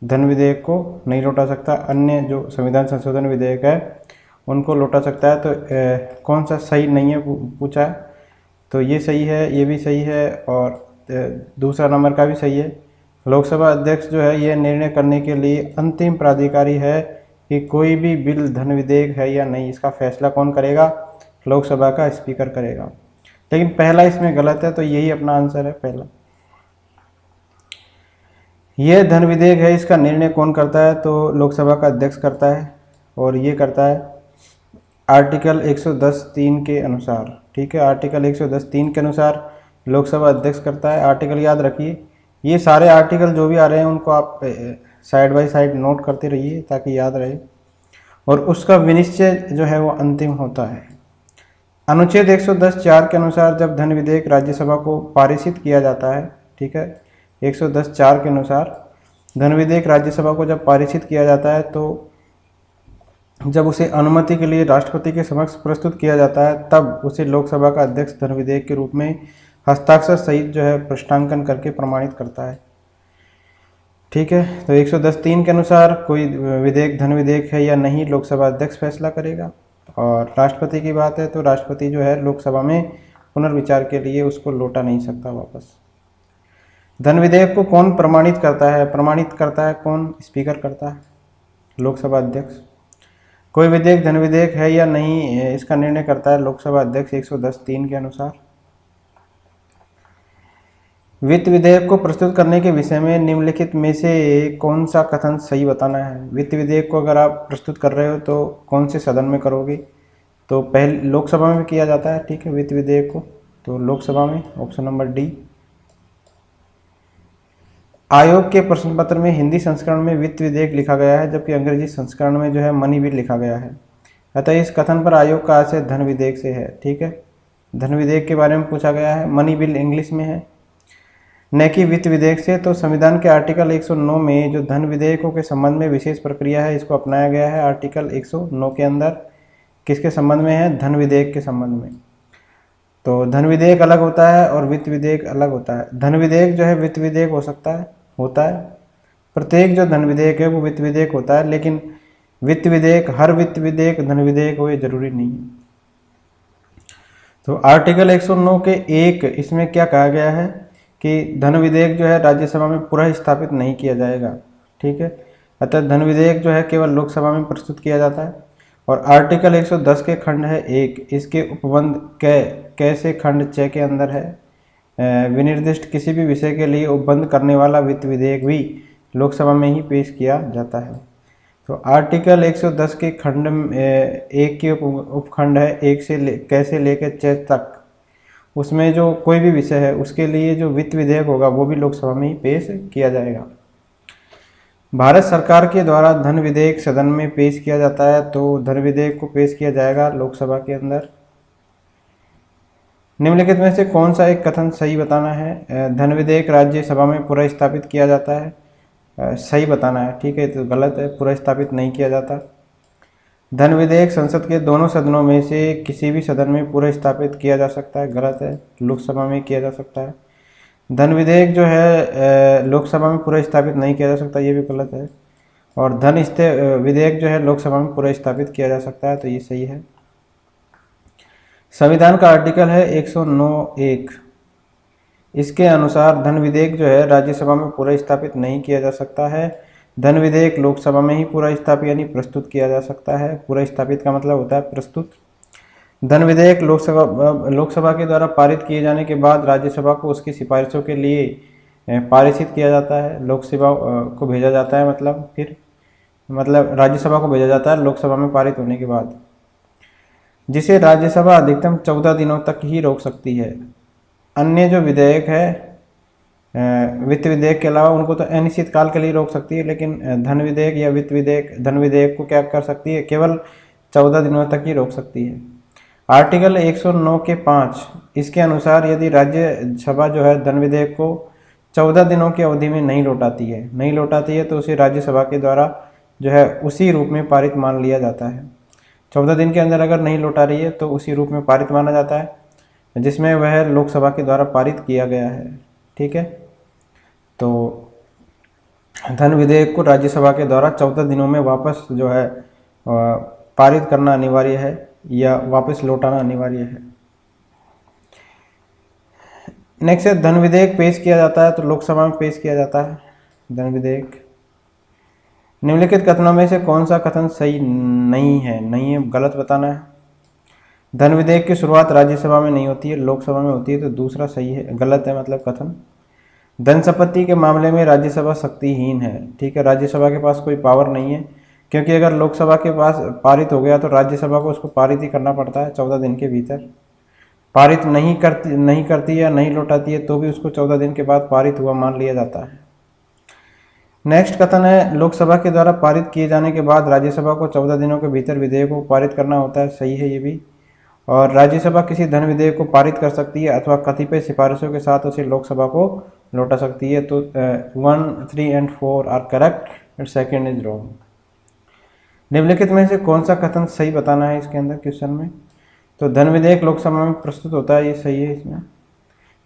धन विधेयक को नहीं लौटा सकता, अन्य जो संविधान संशोधन विधेयक है उनको लौटा सकता है। तो कौन सा सही नहीं है पूछा है, तो ये सही है, ये भी सही है, और दूसरा नंबर का भी सही है। लोकसभा अध्यक्ष जो है ये निर्णय करने के लिए अंतिम प्राधिकारी है कि कोई भी बिल धन विधेयक है या नहीं, इसका फैसला कौन करेगा, लोकसभा का स्पीकर करेगा। लेकिन पहला इसमें गलत है, तो यही अपना आंसर है पहला। यह धन विधेयक है, इसका निर्णय कौन करता है, तो लोकसभा का अध्यक्ष करता है, और ये करता है आर्टिकल 110(3) के अनुसार। ठीक है, आर्टिकल 110(3) के अनुसार लोकसभा अध्यक्ष करता है। आर्टिकल याद रखिए, ये सारे आर्टिकल जो भी आ रहे हैं उनको आप साइड बाय साइड नोट करते रहिए ताकि याद रहे, और उसका विनिश्चय जो है वो अंतिम होता है। अनुच्छेद 110(4) के अनुसार जब धन विधेयक राज्यसभा को पारित किया जाता है, ठीक है, 110(4) के अनुसार धन विधेयक राज्यसभा को जब पारित किया जाता है तो जब उसे अनुमति के लिए राष्ट्रपति के समक्ष प्रस्तुत किया जाता है तब उसे लोकसभा का अध्यक्ष धन विधेयक के रूप में हस्ताक्षर सहित जो है पृष्ठांकन करके प्रमाणित करता है। ठीक है, तो 110(3) के अनुसार कोई विधेयक धन विधेयक है या नहीं लोकसभा अध्यक्ष फैसला करेगा। और राष्ट्रपति की बात है तो राष्ट्रपति जो है लोकसभा में पुनर्विचार के लिए उसको लौटा नहीं सकता वापस। धन विधेयक को कौन प्रमाणित करता है? प्रमाणित करता है कौन? स्पीकर करता है, लोकसभा अध्यक्ष। कोई विधेयक धन विधेयक है या नहीं इसका निर्णय करता है लोकसभा अध्यक्ष 110(3) के अनुसार। वित्त विधेयक को प्रस्तुत करने के विषय में निम्नलिखित में से कौन सा कथन सही बताना है? वित्त विधेयक को अगर आप प्रस्तुत कर रहे हो तो कौन से सदन में करोगे? तो पहले लोकसभा में किया जाता है, ठीक है, वित्त विधेयक को, तो लोकसभा में, ऑप्शन नंबर डी। आयोग के प्रश्न पत्र में हिंदी संस्करण में वित्त विधेयक लिखा गया है जबकि अंग्रेजी संस्करण में जो है मनी बिल लिखा गया है, अतः इस कथन पर आयोग का आशय धन विधेयक से है। ठीक है, धन विधेयक के बारे में पूछा गया है, मनी बिल इंग्लिश में है न कि वित्त विधेयक से। तो संविधान के आर्टिकल 109 में जो धन विधेयकों के संबंध में विशेष प्रक्रिया है इसको अपनाया गया है। आर्टिकल 109 के अंदर किसके संबंध में है? धन विधेयक के संबंध में। तो धन विधेयक अलग होता है और वित्त विधेयक अलग होता है। धन विधेयक जो है वित्त विधेयक हो सकता है, होता है, प्रत्येक जो धन विधेयक है वो वित्त विधेयक होता है, लेकिन वित्त विधेयक हर वित्त विधेयक धन विधेयक हो ये जरूरी नहीं है। तो आर्टिकल 109 के 1 इसमें क्या कहा गया है कि धन विधेयक जो है राज्यसभा में पुनः स्थापित नहीं किया जाएगा। ठीक है, अतः धन विधेयक जो है केवल लोकसभा में प्रस्तुत किया जाता है। और आर्टिकल 110 के खंड है 1, इसके उपबंध कैसे खंड 6 के अंदर है, विनिर्दिष्ट किसी भी विषय के लिए उपबंध करने वाला वित्त विधेयक भी लोकसभा में ही पेश किया जाता है। तो आर्टिकल 110 के खंड 1 के उपखंड है 1 से कैसे लेकर 6 तक, उसमें जो कोई भी विषय है उसके लिए जो वित्त विधेयक होगा वो भी लोकसभा में ही पेश किया जाएगा। भारत सरकार के द्वारा धन विधेयक सदन में पेश किया जाता है तो धन विधेयक को पेश किया जाएगा लोकसभा के अंदर। निम्नलिखित में से कौन सा एक कथन सही बताना है? धन विधेयक राज्यसभा में पुनः स्थापित किया जाता है, सही बताना है। ठीक है, तो गलत है, पुनः स्थापित नहीं किया जाता। धन विधेयक संसद के दोनों सदनों में से किसी भी सदन में पुनः स्थापित किया जा सकता है, गलत है, लोकसभा में किया जा सकता है। धन विधेयक जो है लोकसभा में पुनः स्थापित नहीं किया जा सकता, ये भी गलत है। और धन विधेयक जो है लोकसभा में पुनः स्थापित किया जा सकता है, तो ये सही है। संविधान का आर्टिकल है 109(1), इसके अनुसार धन विधेयक जो है राज्यसभा में पुनः स्थापित नहीं किया जा सकता है। धन विधेयक लोकसभा में ही पुनः स्थापित यानी प्रस्तुत किया जा सकता है। पुनः स्थापित का मतलब होता है प्रस्तुत। धन विधेयक लोकसभा के द्वारा पारित किए जाने के बाद राज्यसभा को उसकी सिफारिशों के लिए पारित किया जाता है, लोकसभा को भेजा जाता है, मतलब राज्यसभा को भेजा जाता है लोकसभा में पारित होने के बाद, जिसे राज्यसभा अधिकतम 14 दिनों तक ही रोक सकती है। अन्य जो विधेयक है वित्त विधेयक के अलावा उनको तो अनिश्चित काल के लिए रोक सकती है, लेकिन धन विधेयक या वित्त विधेयक धन विधेयक को क्या कर सकती है? केवल 14 दिनों तक ही रोक सकती है। आर्टिकल 109 के 5 इसके अनुसार यदि राज्यसभा जो है धन विधेयक को 14 दिनों की अवधि में नहीं लौटाती है तो उसे राज्यसभा के द्वारा जो है उसी रूप में पारित मान लिया जाता है। 14 दिन के अंदर अगर नहीं लौटा रही है तो उसी रूप में पारित माना जाता है जिसमें वह लोकसभा के द्वारा पारित किया गया है। ठीक है, तो धन विधेयक को राज्यसभा के द्वारा 14 दिनों में वापस जो है पारित करना अनिवार्य है या वापस लौटाना अनिवार्य है। नेक्स्ट है धन विधेयक पेश किया जाता है तो लोकसभा में पेश किया जाता है धन विधेयक। निम्नलिखित कथनों में से कौन सा कथन सही नहीं है, गलत बताना है। धन विधेयक की शुरुआत राज्यसभा में नहीं होती है, लोकसभा में होती है, तो दूसरा सही है, गलत है मतलब कथन। धन संपत्ति के मामले में राज्यसभा शक्तिहीन है। ठीक है, राज्यसभा के पास कोई पावर नहीं है, क्योंकि अगर लोकसभा के पास पारित हो गया तो राज्यसभा को उसको पारित ही करना पड़ता है 14 दिन के भीतर। पारित नहीं करती या नहीं लौटाती है तो भी उसको 14 दिन के बाद पारित हुआ मान लिया जाता है। नेक्स्ट कथन है लोकसभा के द्वारा पारित किए जाने के बाद राज्यसभा को 14 दिनों के भीतर विधेयक को पारित करना होता है, सही है ये भी। और राज्यसभा किसी धन विधेयक को पारित कर सकती है अथवा कतिपय सिफारिशों के साथ उसे लोकसभा को लौटा सकती है। तो 1, 3 and 4 are correct and second is wrong. निम्नलिखित में से कौन सा कथन सही बताना है इसके अंदर क्वेश्चन में। तो धन विधेयक लोकसभा में प्रस्तुत होता है, ये सही है। इसमें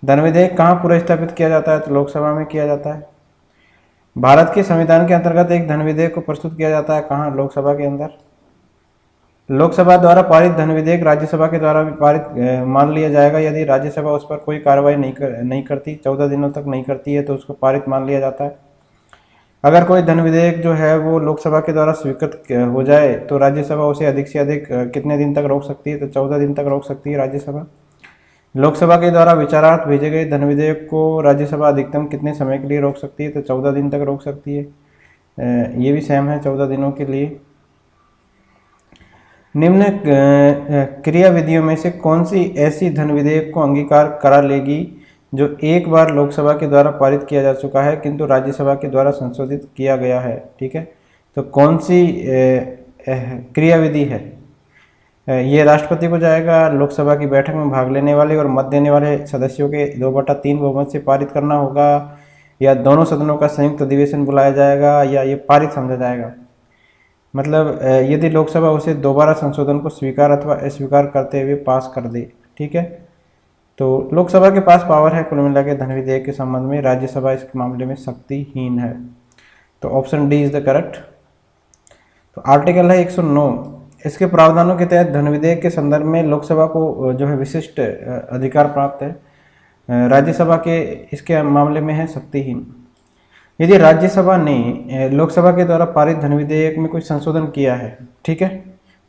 धन विधेयक कहाँ पूरा स्थापित किया जाता है, तो लोकसभा में किया जाता है। भारत के संविधान के अंतर्गत एक धन विधेयक को प्रस्तुत किया जाता है कहाँ, लोकसभा के अंदर। लोकसभा द्वारा पारित धन विधेयक राज्यसभा के द्वारा भी पारित मान लिया जाएगा। यदि राज्यसभा उस पर कोई कार्रवाई नहीं करती, 14 दिनों तक नहीं करती है, तो उसको पारित मान लिया जाता है। अगर कोई धन विधेयक जो है वो लोकसभा के द्वारा स्वीकृत हो जाए तो राज्यसभा उसे अधिक से अधिक कितने दिन तक रोक सकती है, तो 14 दिन तक रोक सकती है राज्यसभा। लोकसभा के द्वारा विचारार्थ भेजे गए धन विधेयक को राज्यसभा अधिकतम कितने समय के लिए रोक सकती है, तो 14 दिन तक रोक सकती है। ये भी सेम है, 14 दिनों के लिए। निम्न क्रियाविधियों में से कौन सी ऐसी धन विधेयक को अंगीकार करा लेगी जो एक बार लोकसभा के द्वारा पारित किया जा चुका है किंतु राज्यसभा के द्वारा संशोधित किया गया है। ठीक है, तो कौन सी क्रियाविधि है। ये राष्ट्रपति को जाएगा, लोकसभा की बैठक में भाग लेने वाले और मत देने वाले सदस्यों के 2/3 बहुमत से पारित करना होगा, या दोनों सदनों का संयुक्त अधिवेशन बुलाया जाएगा, या ये पारित समझा जाएगा। मतलब यदि लोकसभा उसे दोबारा संशोधन को स्वीकार अथवा अस्वीकार करते हुए पास कर दे। ठीक है, तो लोकसभा के पास पावर है कुल मिला के धन विधेयक के संबंध में, राज्यसभा इस मामले में शक्तिहीन है। तो option D is the correct. तो आर्टिकल है 109, इसके प्रावधानों के तहत धन विधेयक के संदर्भ में लोकसभा को जो है विशिष्ट अधिकार प्राप्त है, राज्यसभा के इसके मामले में है शक्तिहीन। यदि राज्यसभा ने लोकसभा के द्वारा पारित धन विधेयक में कोई संशोधन किया है, ठीक है,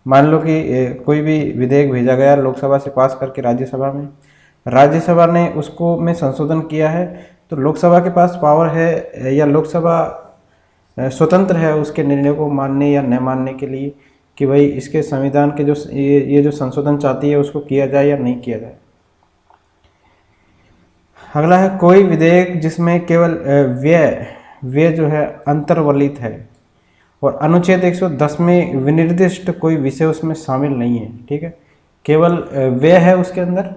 मान लो कि कोई भी विधेयक भेजा गया लोकसभा से पास करके राज्यसभा में, राज्यसभा ने उसको में संशोधन किया है, तो लोकसभा के पास पावर है या लोकसभा स्वतंत्र है उसके निर्णय को मानने या न मानने के लिए कि भाई इसके संविधान के जो ये जो संशोधन चाहती है उसको किया जाए या नहीं किया जाए। अगला है कोई विधेयक जिसमें केवल व्यय जो है अंतर्वलित है और अनुच्छेद 110 में विनिर्दिष्ट कोई विषय उसमें शामिल नहीं है। ठीक है, केवल व्यय है उसके अंदर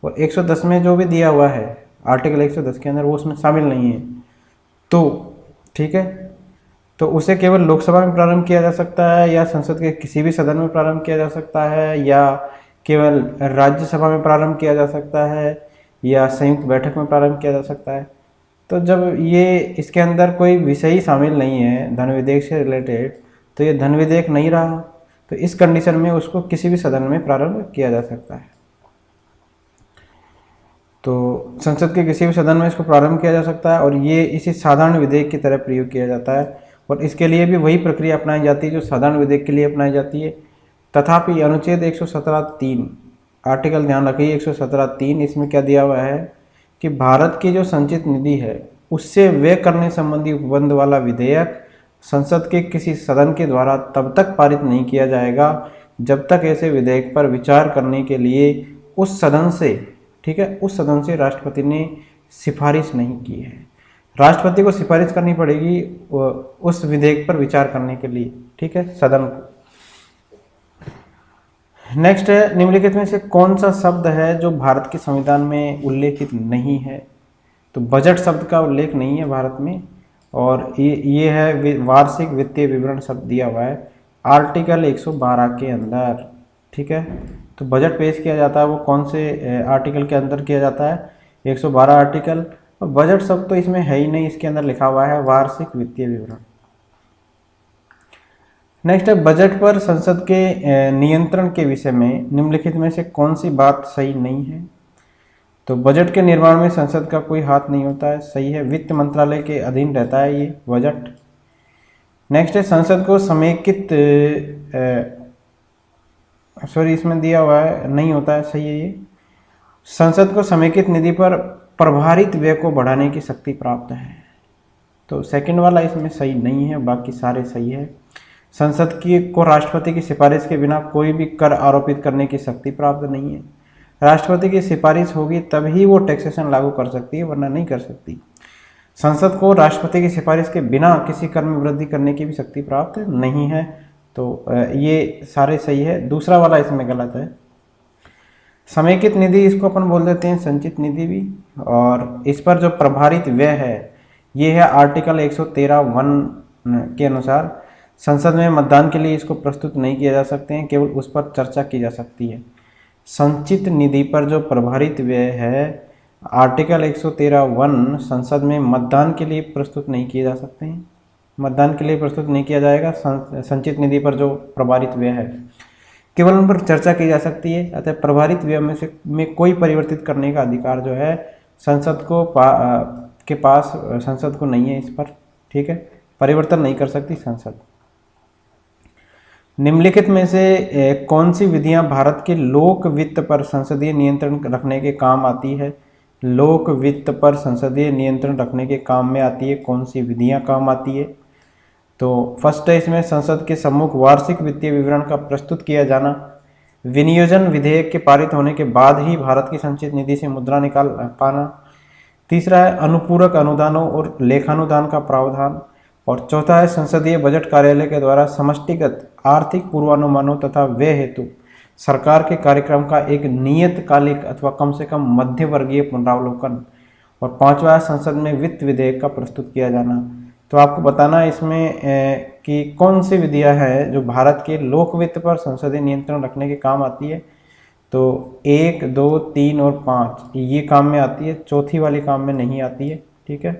और 110 में जो भी दिया हुआ है आर्टिकल 110 के अंदर वो उसमें शामिल नहीं है, तो ठीक है, तो उसे केवल लोकसभा में प्रारंभ किया जा सकता है या संसद के किसी भी सदन में प्रारंभ किया जा सकता है या केवल राज्यसभा में प्रारंभ किया जा सकता है या संयुक्त बैठक में प्रारंभ किया जा सकता है। तो जब ये इसके अंदर कोई विषय ही शामिल नहीं है धन विधेयक से रिलेटेड, तो ये धन विधेयक नहीं रहा। तो इस कंडीशन में उसको किसी भी सदन में प्रारंभ किया जा सकता है। तो संसद के किसी भी सदन में इसको प्रारंभ किया जा सकता है और ये इसी साधारण विधेयक की तरह प्रयोग किया जाता है और इसके लिए भी वही प्रक्रिया अपनाई जाती है जो साधारण विधेयक के लिए अपनाई जाती है। तथापि अनुच्छेद 117(3) आर्टिकल ध्यान रखिए 117(3) इसमें क्या दिया हुआ है कि भारत की जो संचित निधि है उससे व्यय करने संबंधी उपबंध वाला विधेयक संसद के किसी सदन के द्वारा तब तक पारित नहीं किया जाएगा जब तक ऐसे विधेयक पर विचार करने के लिए उस सदन से, ठीक है, उस सदन से राष्ट्रपति ने सिफारिश नहीं की है। राष्ट्रपति को सिफारिश करनी पड़ेगी उस विधेयक पर विचार करने के लिए, ठीक है, सदन को। नेक्स्ट है निम्नलिखित में से कौन सा शब्द है जो भारत के संविधान में उल्लेखित नहीं है। तो बजट शब्द का उल्लेख नहीं है भारत में और ये है वार्षिक वित्तीय विवरण शब्द दिया हुआ है आर्टिकल 112 के अंदर। ठीक है, तो बजट पेश किया जाता है वो कौन से आर्टिकल के अंदर किया जाता है, 112 आर्टिकल। और बजट शब्द तो इसमें है ही नहीं, इसके अंदर लिखा हुआ है वार्षिक वित्तीय विवरण। नेक्स्ट है बजट पर संसद के नियंत्रण के विषय में निम्नलिखित में से कौन सी बात सही नहीं है। तो बजट के निर्माण में संसद का कोई हाथ नहीं होता है, सही है, वित्त मंत्रालय के अधीन रहता है ये बजट। नेक्स्ट है संसद को समेकित इसमें दिया हुआ है नहीं होता है, सही है ये। संसद को समेकित निधि पर प्रभारित व्यय को बढ़ाने की शक्ति प्राप्त है, तो सेकंड वाला इसमें सही नहीं है, बाकी सारे सही है। संसद को राष्ट्रपति की सिफारिश के बिना कोई भी कर आरोपित करने की शक्ति प्राप्त नहीं है। राष्ट्रपति की सिफारिश होगी तभी वो टैक्सेशन लागू कर सकती है, वरना नहीं कर सकती। संसद को राष्ट्रपति की सिफारिश के बिना किसी कर में वृद्धि करने की भी शक्ति प्राप्त नहीं है, तो ये सारे सही है। दूसरा वाला इसमें गलत है। समेकित निधि इसको अपन बोल देते हैं संचित निधि भी। और इस पर जो प्रभारित व्यय है ये है आर्टिकल 113(1) के अनुसार संसद में मतदान के लिए इसको प्रस्तुत नहीं किया जा सकते हैं, केवल उस पर चर्चा की जा सकती है। संचित निधि पर जो प्रभारित व्यय है आर्टिकल 113(1) संसद में मतदान के लिए प्रस्तुत नहीं किए जा सकते हैं, मतदान के लिए प्रस्तुत नहीं किया जाएगा। संचित निधि पर जो प्रभारित व्यय है केवल उन पर चर्चा की जा सकती है। अतः प्रभारित व्यय में कोई परिवर्तित करने का अधिकार जो है संसद को के पास संसद को नहीं है इस पर, ठीक है, परिवर्तन नहीं कर सकती संसद। निम्नलिखित में से कौन सी विधियां भारत के लोक वित्त पर संसदीय नियंत्रण रखने के काम आती है? लोक वित्त पर संसदीय नियंत्रण रखने के काम में आती है, कौन सी विधियां काम आती है? तो फर्स्ट है इसमें संसद के सम्मुख वार्षिक वित्तीय विवरण का प्रस्तुत किया जाना, विनियोजन विधेयक के पारित होने के बाद ही भारत की संचित निधि से मुद्रा निकाल पाना। तीसरा है अनुपूरक अनुदानों और लेखानुदान का प्रावधान। और चौथा है संसदीय बजट कार्यालय के द्वारा समष्टिगत आर्थिक पूर्वानुमानों तथा व्यय हेतु सरकार के कार्यक्रम का एक नियतकालिक अथवा कम से कम मध्यवर्गीय पुनरावलोकन। और पांचवा है संसद में वित्त विधेयक का प्रस्तुत किया जाना। तो आपको बताना है इसमें कि कौन सी विधियां हैं जो भारत के लोक वित्त पर संसदीय नियंत्रण रखने के काम आती है। तो 1, 2, 3 और 5 ये काम में आती है, चौथी वाली काम में नहीं आती है, ठीक है।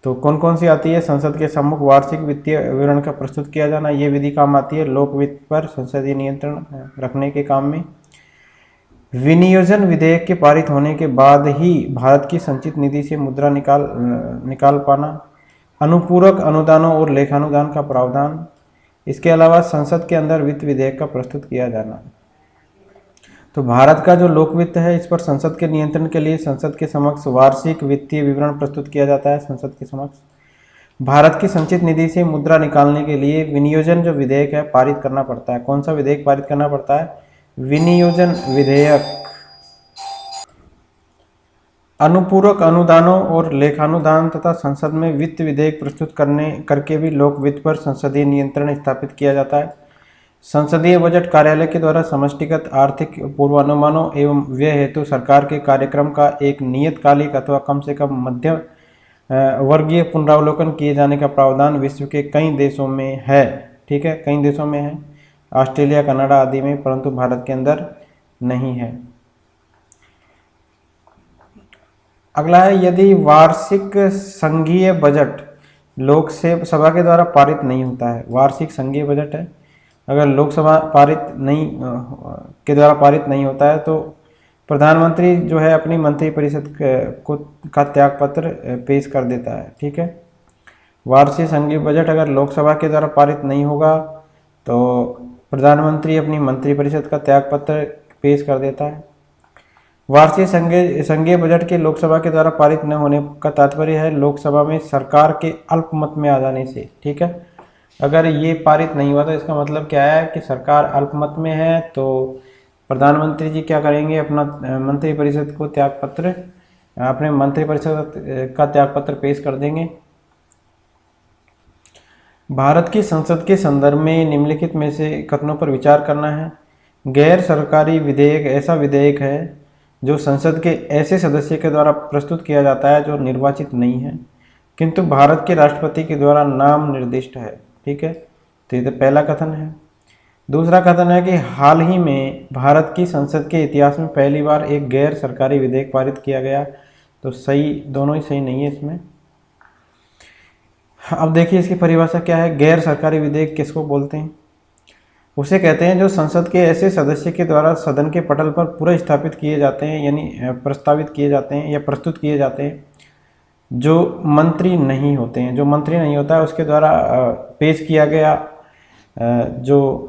तो कौन कौन सी आती है? संसद के सम्मुख वार्षिक वित्तीय विवरण का प्रस्तुत किया जाना, ये विधि काम आती है लोक वित्त पर संसदीय नियंत्रण रखने के काम में। विनियोजन विधेयक के पारित होने के बाद ही भारत की संचित निधि से मुद्रा निकाल पाना। अनुपूरक अनुदानों और लेखानुदान का प्रावधान। इसके अलावा संसद के अंदर वित्त विधेयक का प्रस्तुत किया जाना। तो भारत का जो लोक वित्त है इस पर संसद के नियंत्रण के लिए संसद के समक्ष वार्षिक वित्तीय विवरण प्रस्तुत किया जाता है। संसद के समक्ष भारत की संचित निधि से मुद्रा निकालने के लिए विनियोजन जो विधेयक है पारित करना पड़ता है। कौन सा विधेयक पारित करना पड़ता है? विनियोजन विधेयक। अनुपूरक अनुदानों और लेखानुदान तथा संसद में वित्त विधेयक प्रस्तुत करके भी लोक वित्त पर संसदीय नियंत्रण स्थापित किया जाता है। संसदीय बजट कार्यालय के द्वारा समष्टिगत आर्थिक पूर्वानुमानों एवं व्यय हेतु सरकार के कार्यक्रम का एक नियतकालिक अथवा कम से कम मध्य वर्गीय पुनरावलोकन किए जाने का प्रावधान विश्व के कई देशों में है, ठीक है, कई देशों में है, ऑस्ट्रेलिया, कनाडा आदि में, परंतु भारत के अंदर नहीं है। अगला है यदि वार्षिक संघीय बजट लोकसभा के द्वारा पारित नहीं होता है, वार्षिक संघीय बजट है, अगर लोकसभा के द्वारा पारित नहीं होता है तो प्रधानमंत्री जो है अपनी मंत्रिपरिषद का त्यागपत्र पेश कर देता है, ठीक है। वार्षिक संघीय बजट अगर लोकसभा के द्वारा पारित नहीं होगा तो प्रधानमंत्री अपनी मंत्रिपरिषद का त्यागपत्र पेश कर देता है। वार्षिक संघीय बजट के लोकसभा के द्वारा पारित न होने का तात्पर्य है लोकसभा में सरकार के अल्पमत में आ जाने से, ठीक है। अगर ये पारित नहीं हुआ तो इसका मतलब क्या है कि सरकार अल्पमत में है, तो प्रधानमंत्री जी क्या करेंगे? अपना मंत्रिपरिषद को त्यागपत्र, अपने मंत्रिपरिषद का त्यागपत्र पेश कर देंगे। भारत की संसद के संदर्भ में निम्नलिखित में से कथनों पर विचार करना है। गैर सरकारी विधेयक ऐसा विधेयक है जो संसद के ऐसे सदस्य के द्वारा प्रस्तुत किया जाता है जो निर्वाचित नहीं है किंतु भारत के राष्ट्रपति के द्वारा नाम निर्दिष्ट है, ठीक है। तो ये तो पहला कथन है। दूसरा कथन है कि हाल ही में भारत की संसद के इतिहास में पहली बार एक गैर सरकारी विधेयक पारित किया गया। तो सही, दोनों ही सही नहीं है इसमें। अब देखिए इसकी परिभाषा क्या है। गैर सरकारी विधेयक किसको बोलते हैं? उसे कहते हैं जो संसद के ऐसे सदस्य के द्वारा सदन के पटल पर पूरा स्थापित किए जाते हैं, यानी प्रस्तावित किए जाते हैं या प्रस्तुत किए जाते हैं, जो मंत्री नहीं होते हैं। जो मंत्री नहीं होता है उसके द्वारा पेश किया गया जो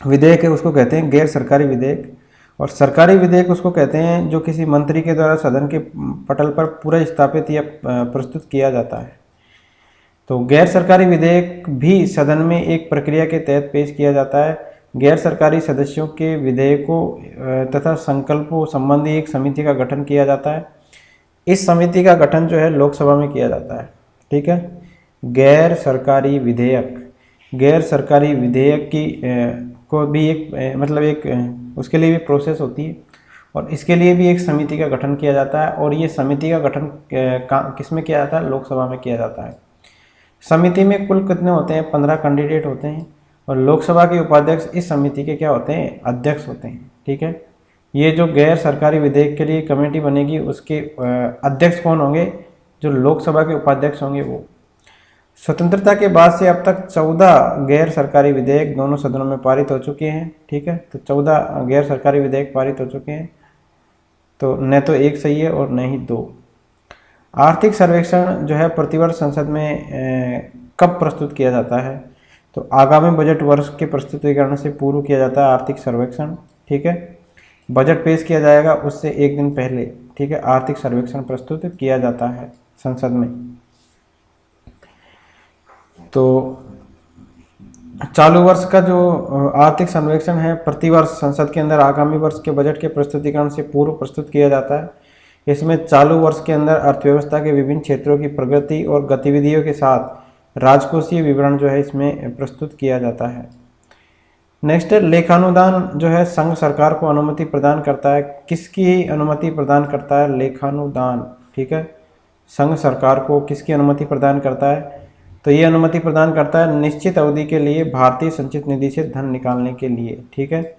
विधेयक है उसको कहते हैं गैर सरकारी विधेयक। और सरकारी विधेयक उसको कहते हैं जो किसी मंत्री के द्वारा सदन के पटल पर पूरा स्थापित या प्रस्तुत किया जाता है। तो गैर सरकारी विधेयक भी सदन में एक प्रक्रिया के तहत पेश किया जाता है। गैर सरकारी सदस्यों के विधेयकों तथा संकल्पों संबंधी एक समिति का गठन किया जाता है। इस समिति का गठन जो है लोकसभा में किया जाता है, ठीक है। गैर सरकारी विधेयक की को भी मतलब उसके लिए भी प्रोसेस होती है और इसके लिए भी एक समिति का गठन किया जाता है और ये समिति का गठन किस में किया जाता है? लोकसभा में किया जाता है। समिति में कुल कितने होते हैं? 15 कैंडिडेट होते हैं और लोकसभा के उपाध्यक्ष इस समिति के क्या होते हैं? अध्यक्ष होते हैं। ठीक है, ये जो गैर सरकारी विधेयक के लिए कमेटी बनेगी उसके अध्यक्ष कौन होंगे? जो लोकसभा के उपाध्यक्ष होंगे वो। स्वतंत्रता के बाद से अब तक 14 गैर सरकारी विधेयक दोनों सदनों में पारित हो चुके हैं। ठीक है, तो 14 गैर सरकारी विधेयक पारित हो चुके हैं, तो न तो एक सही है और न ही दो। आर्थिक सर्वेक्षण जो है प्रतिवर्ष संसद में कब प्रस्तुत किया जाता है? तो आगामी बजट वर्ष के प्रस्तुतिकरण से पूर्व किया जाता है आर्थिक सर्वेक्षण। ठीक है, बजट पेश किया जाएगा उससे एक दिन पहले, ठीक है, आर्थिक सर्वेक्षण प्रस्तुत किया जाता है संसद में। तो चालू वर्ष का जो आर्थिक सर्वेक्षण है प्रतिवर्ष संसद के अंदर आगामी वर्ष के बजट के प्रस्तुतिकरण से पूर्व प्रस्तुत किया जाता है। इसमें चालू वर्ष के अंदर अर्थव्यवस्था के विभिन्न क्षेत्रों की प्रगति और गतिविधियों के साथ राजकोषीय विवरण जो है इसमें प्रस्तुत किया जाता है। नेक्स्ट है लेखानुदान जो है संघ सरकार को अनुमति प्रदान करता है। किसकी अनुमति प्रदान करता है? लेखानुदान। ठीक है, संघ सरकार को किसकी अनुमति प्रदान करता है? तो ये अनुमति प्रदान करता है निश्चित अवधि के लिए भारतीय संचित निधि से धन निकालने के लिए। ठीक है,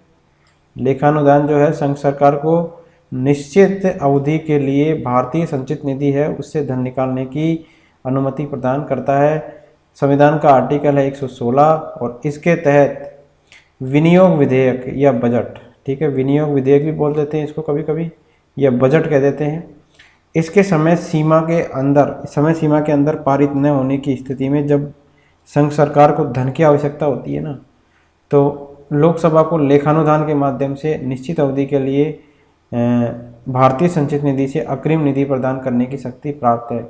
लेखानुदान जो है संघ सरकार को निश्चित अवधि के लिए भारतीय संचित निधि है उससे धन निकालने की अनुमति प्रदान करता है। संविधान का आर्टिकल है 116 और इसके तहत विनियोग विधेयक या बजट, ठीक है, विनियोग विधेयक भी बोल देते हैं इसको कभी कभी, या बजट कह देते हैं, इसके समय सीमा के अंदर पारित न होने की स्थिति में जब संघ सरकार को धन की आवश्यकता होती है ना, तो लोकसभा को लेखानुदान के माध्यम से निश्चित अवधि के लिए भारतीय संचित निधि से अग्रिम निधि प्रदान करने की शक्ति प्राप्त है।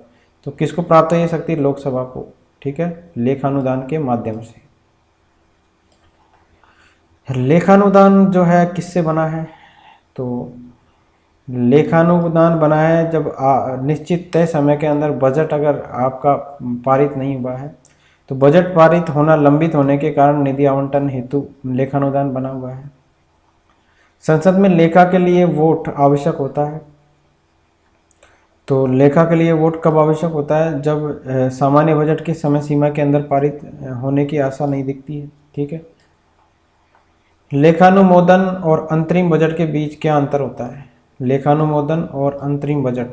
तो किसको प्राप्त है ये शक्ति? लोकसभा को। ठीक है, लेखानुदान के माध्यम से। लेखानुदान जो है किससे बना है? तो लेखानुदान बना है जब निश्चित तय समय के अंदर बजट अगर आपका पारित नहीं हुआ है, तो बजट पारित होना लंबित होने के कारण निधि आवंटन हेतु लेखानुदान बना हुआ है। संसद में लेखा के लिए वोट आवश्यक होता है। तो लेखा के लिए वोट कब आवश्यक होता है? जब सामान्य बजट की समय सीमा के अंदर पारित होने की आशा नहीं दिखती है। ठीक है, लेखानुमोदन और अंतरिम बजट के बीच क्या अंतर होता है? लेखानुमोदन और अंतरिम बजट,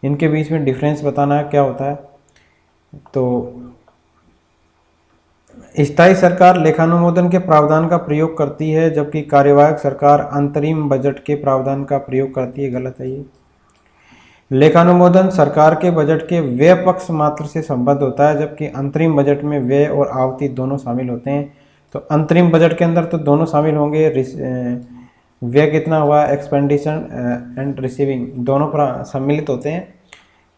इनके बीच में डिफरेंस बताना है क्या होता है। तो स्थायी सरकार लेखानुमोदन के प्रावधान का प्रयोग करती है जबकि कार्यवाहक सरकार अंतरिम बजट के प्रावधान का प्रयोग करती है। गलत है ये। लेखानुमोदन सरकार के बजट के व्यय पक्ष मात्र से संबद्ध होता है जबकि अंतरिम बजट में व्यय और आवती दोनों शामिल होते हैं। तो अंतरिम बजट के अंदर तो दोनों शामिल होंगे, व्यय कितना हुआ, एक्सपेंडिचर एंड रिसीविंग, दोनों सम्मिलित होते हैं।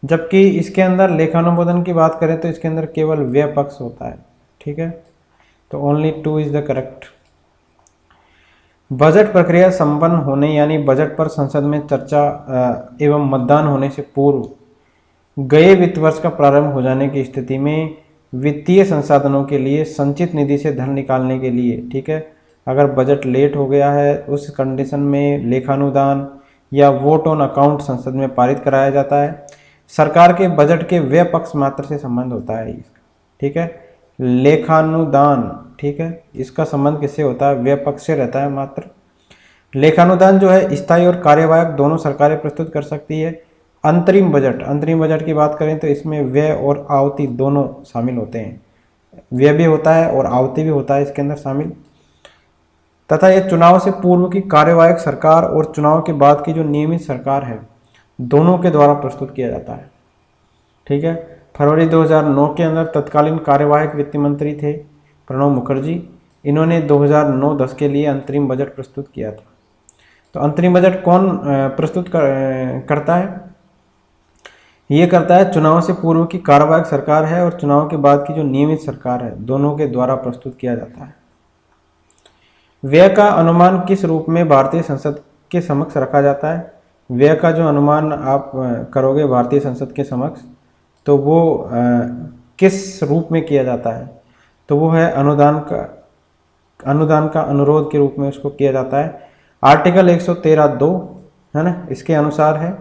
जबकि इसके अंदर लेखानुमोदन की बात करें तो इसके अंदर केवल व्यय पक्ष होता है। ठीक है, तो only 2 is the correct. Budget प्रक्रिया संपन्न होने यानी बजट पर संसद में चर्चा एवं मतदान होने से पूर्व गए वित्त वर्ष का प्रारंभ हो जाने की स्थिति में वित्तीय संसाधनों के लिए संचित निधि से धन निकालने के लिए, ठीक है, अगर बजट लेट हो गया है उस कंडीशन में लेखानुदान या वोट ऑन अकाउंट संसद में पारित कराया जाता है। सरकार के बजट के व्यय पक्ष मात्र से संबंध होता है इसका। ठीक है, लेखानुदान, ठीक है, इसका संबंध किससे होता है? व्यय पक्ष से रहता है मात्र। लेखानुदान जो है स्थायी और कार्यवाहक दोनों सरकारें प्रस्तुत कर सकती है। अंतरिम बजट की बात करें तो इसमें व्यय और आवती दोनों शामिल होते हैं, व्यय भी होता है और आवती भी होता है इसके अंदर शामिल। तथा यह चुनाव से पूर्व की कार्यवाहक सरकार और चुनाव के बाद की जो नियमित सरकार है दोनों के द्वारा प्रस्तुत किया जाता है। ठीक है, फरवरी 2009 के अंदर तत्कालीन कार्यवाहक वित्त मंत्री थे प्रणब मुखर्जी। इन्होंने 2009-10 के लिए अंतरिम बजट प्रस्तुत किया था। तो अंतरिम बजट कौन प्रस्तुत करता है? ये करता है चुनाव से पूर्व की कार्यवाहक सरकार है और चुनाव के बाद की जो नियमित सरकार है दोनों के द्वारा प्रस्तुत किया जाता है। व्यय का अनुमान किस रूप में भारतीय संसद के समक्ष रखा जाता है? व्यय का जो अनुमान आप करोगे भारतीय संसद के समक्ष, तो वो किस रूप में किया जाता है? तो वो है अनुदान का अनुदान का अनुरोध के रूप में उसको किया जाता है। आर्टिकल 113(2) है ना, इसके अनुसार है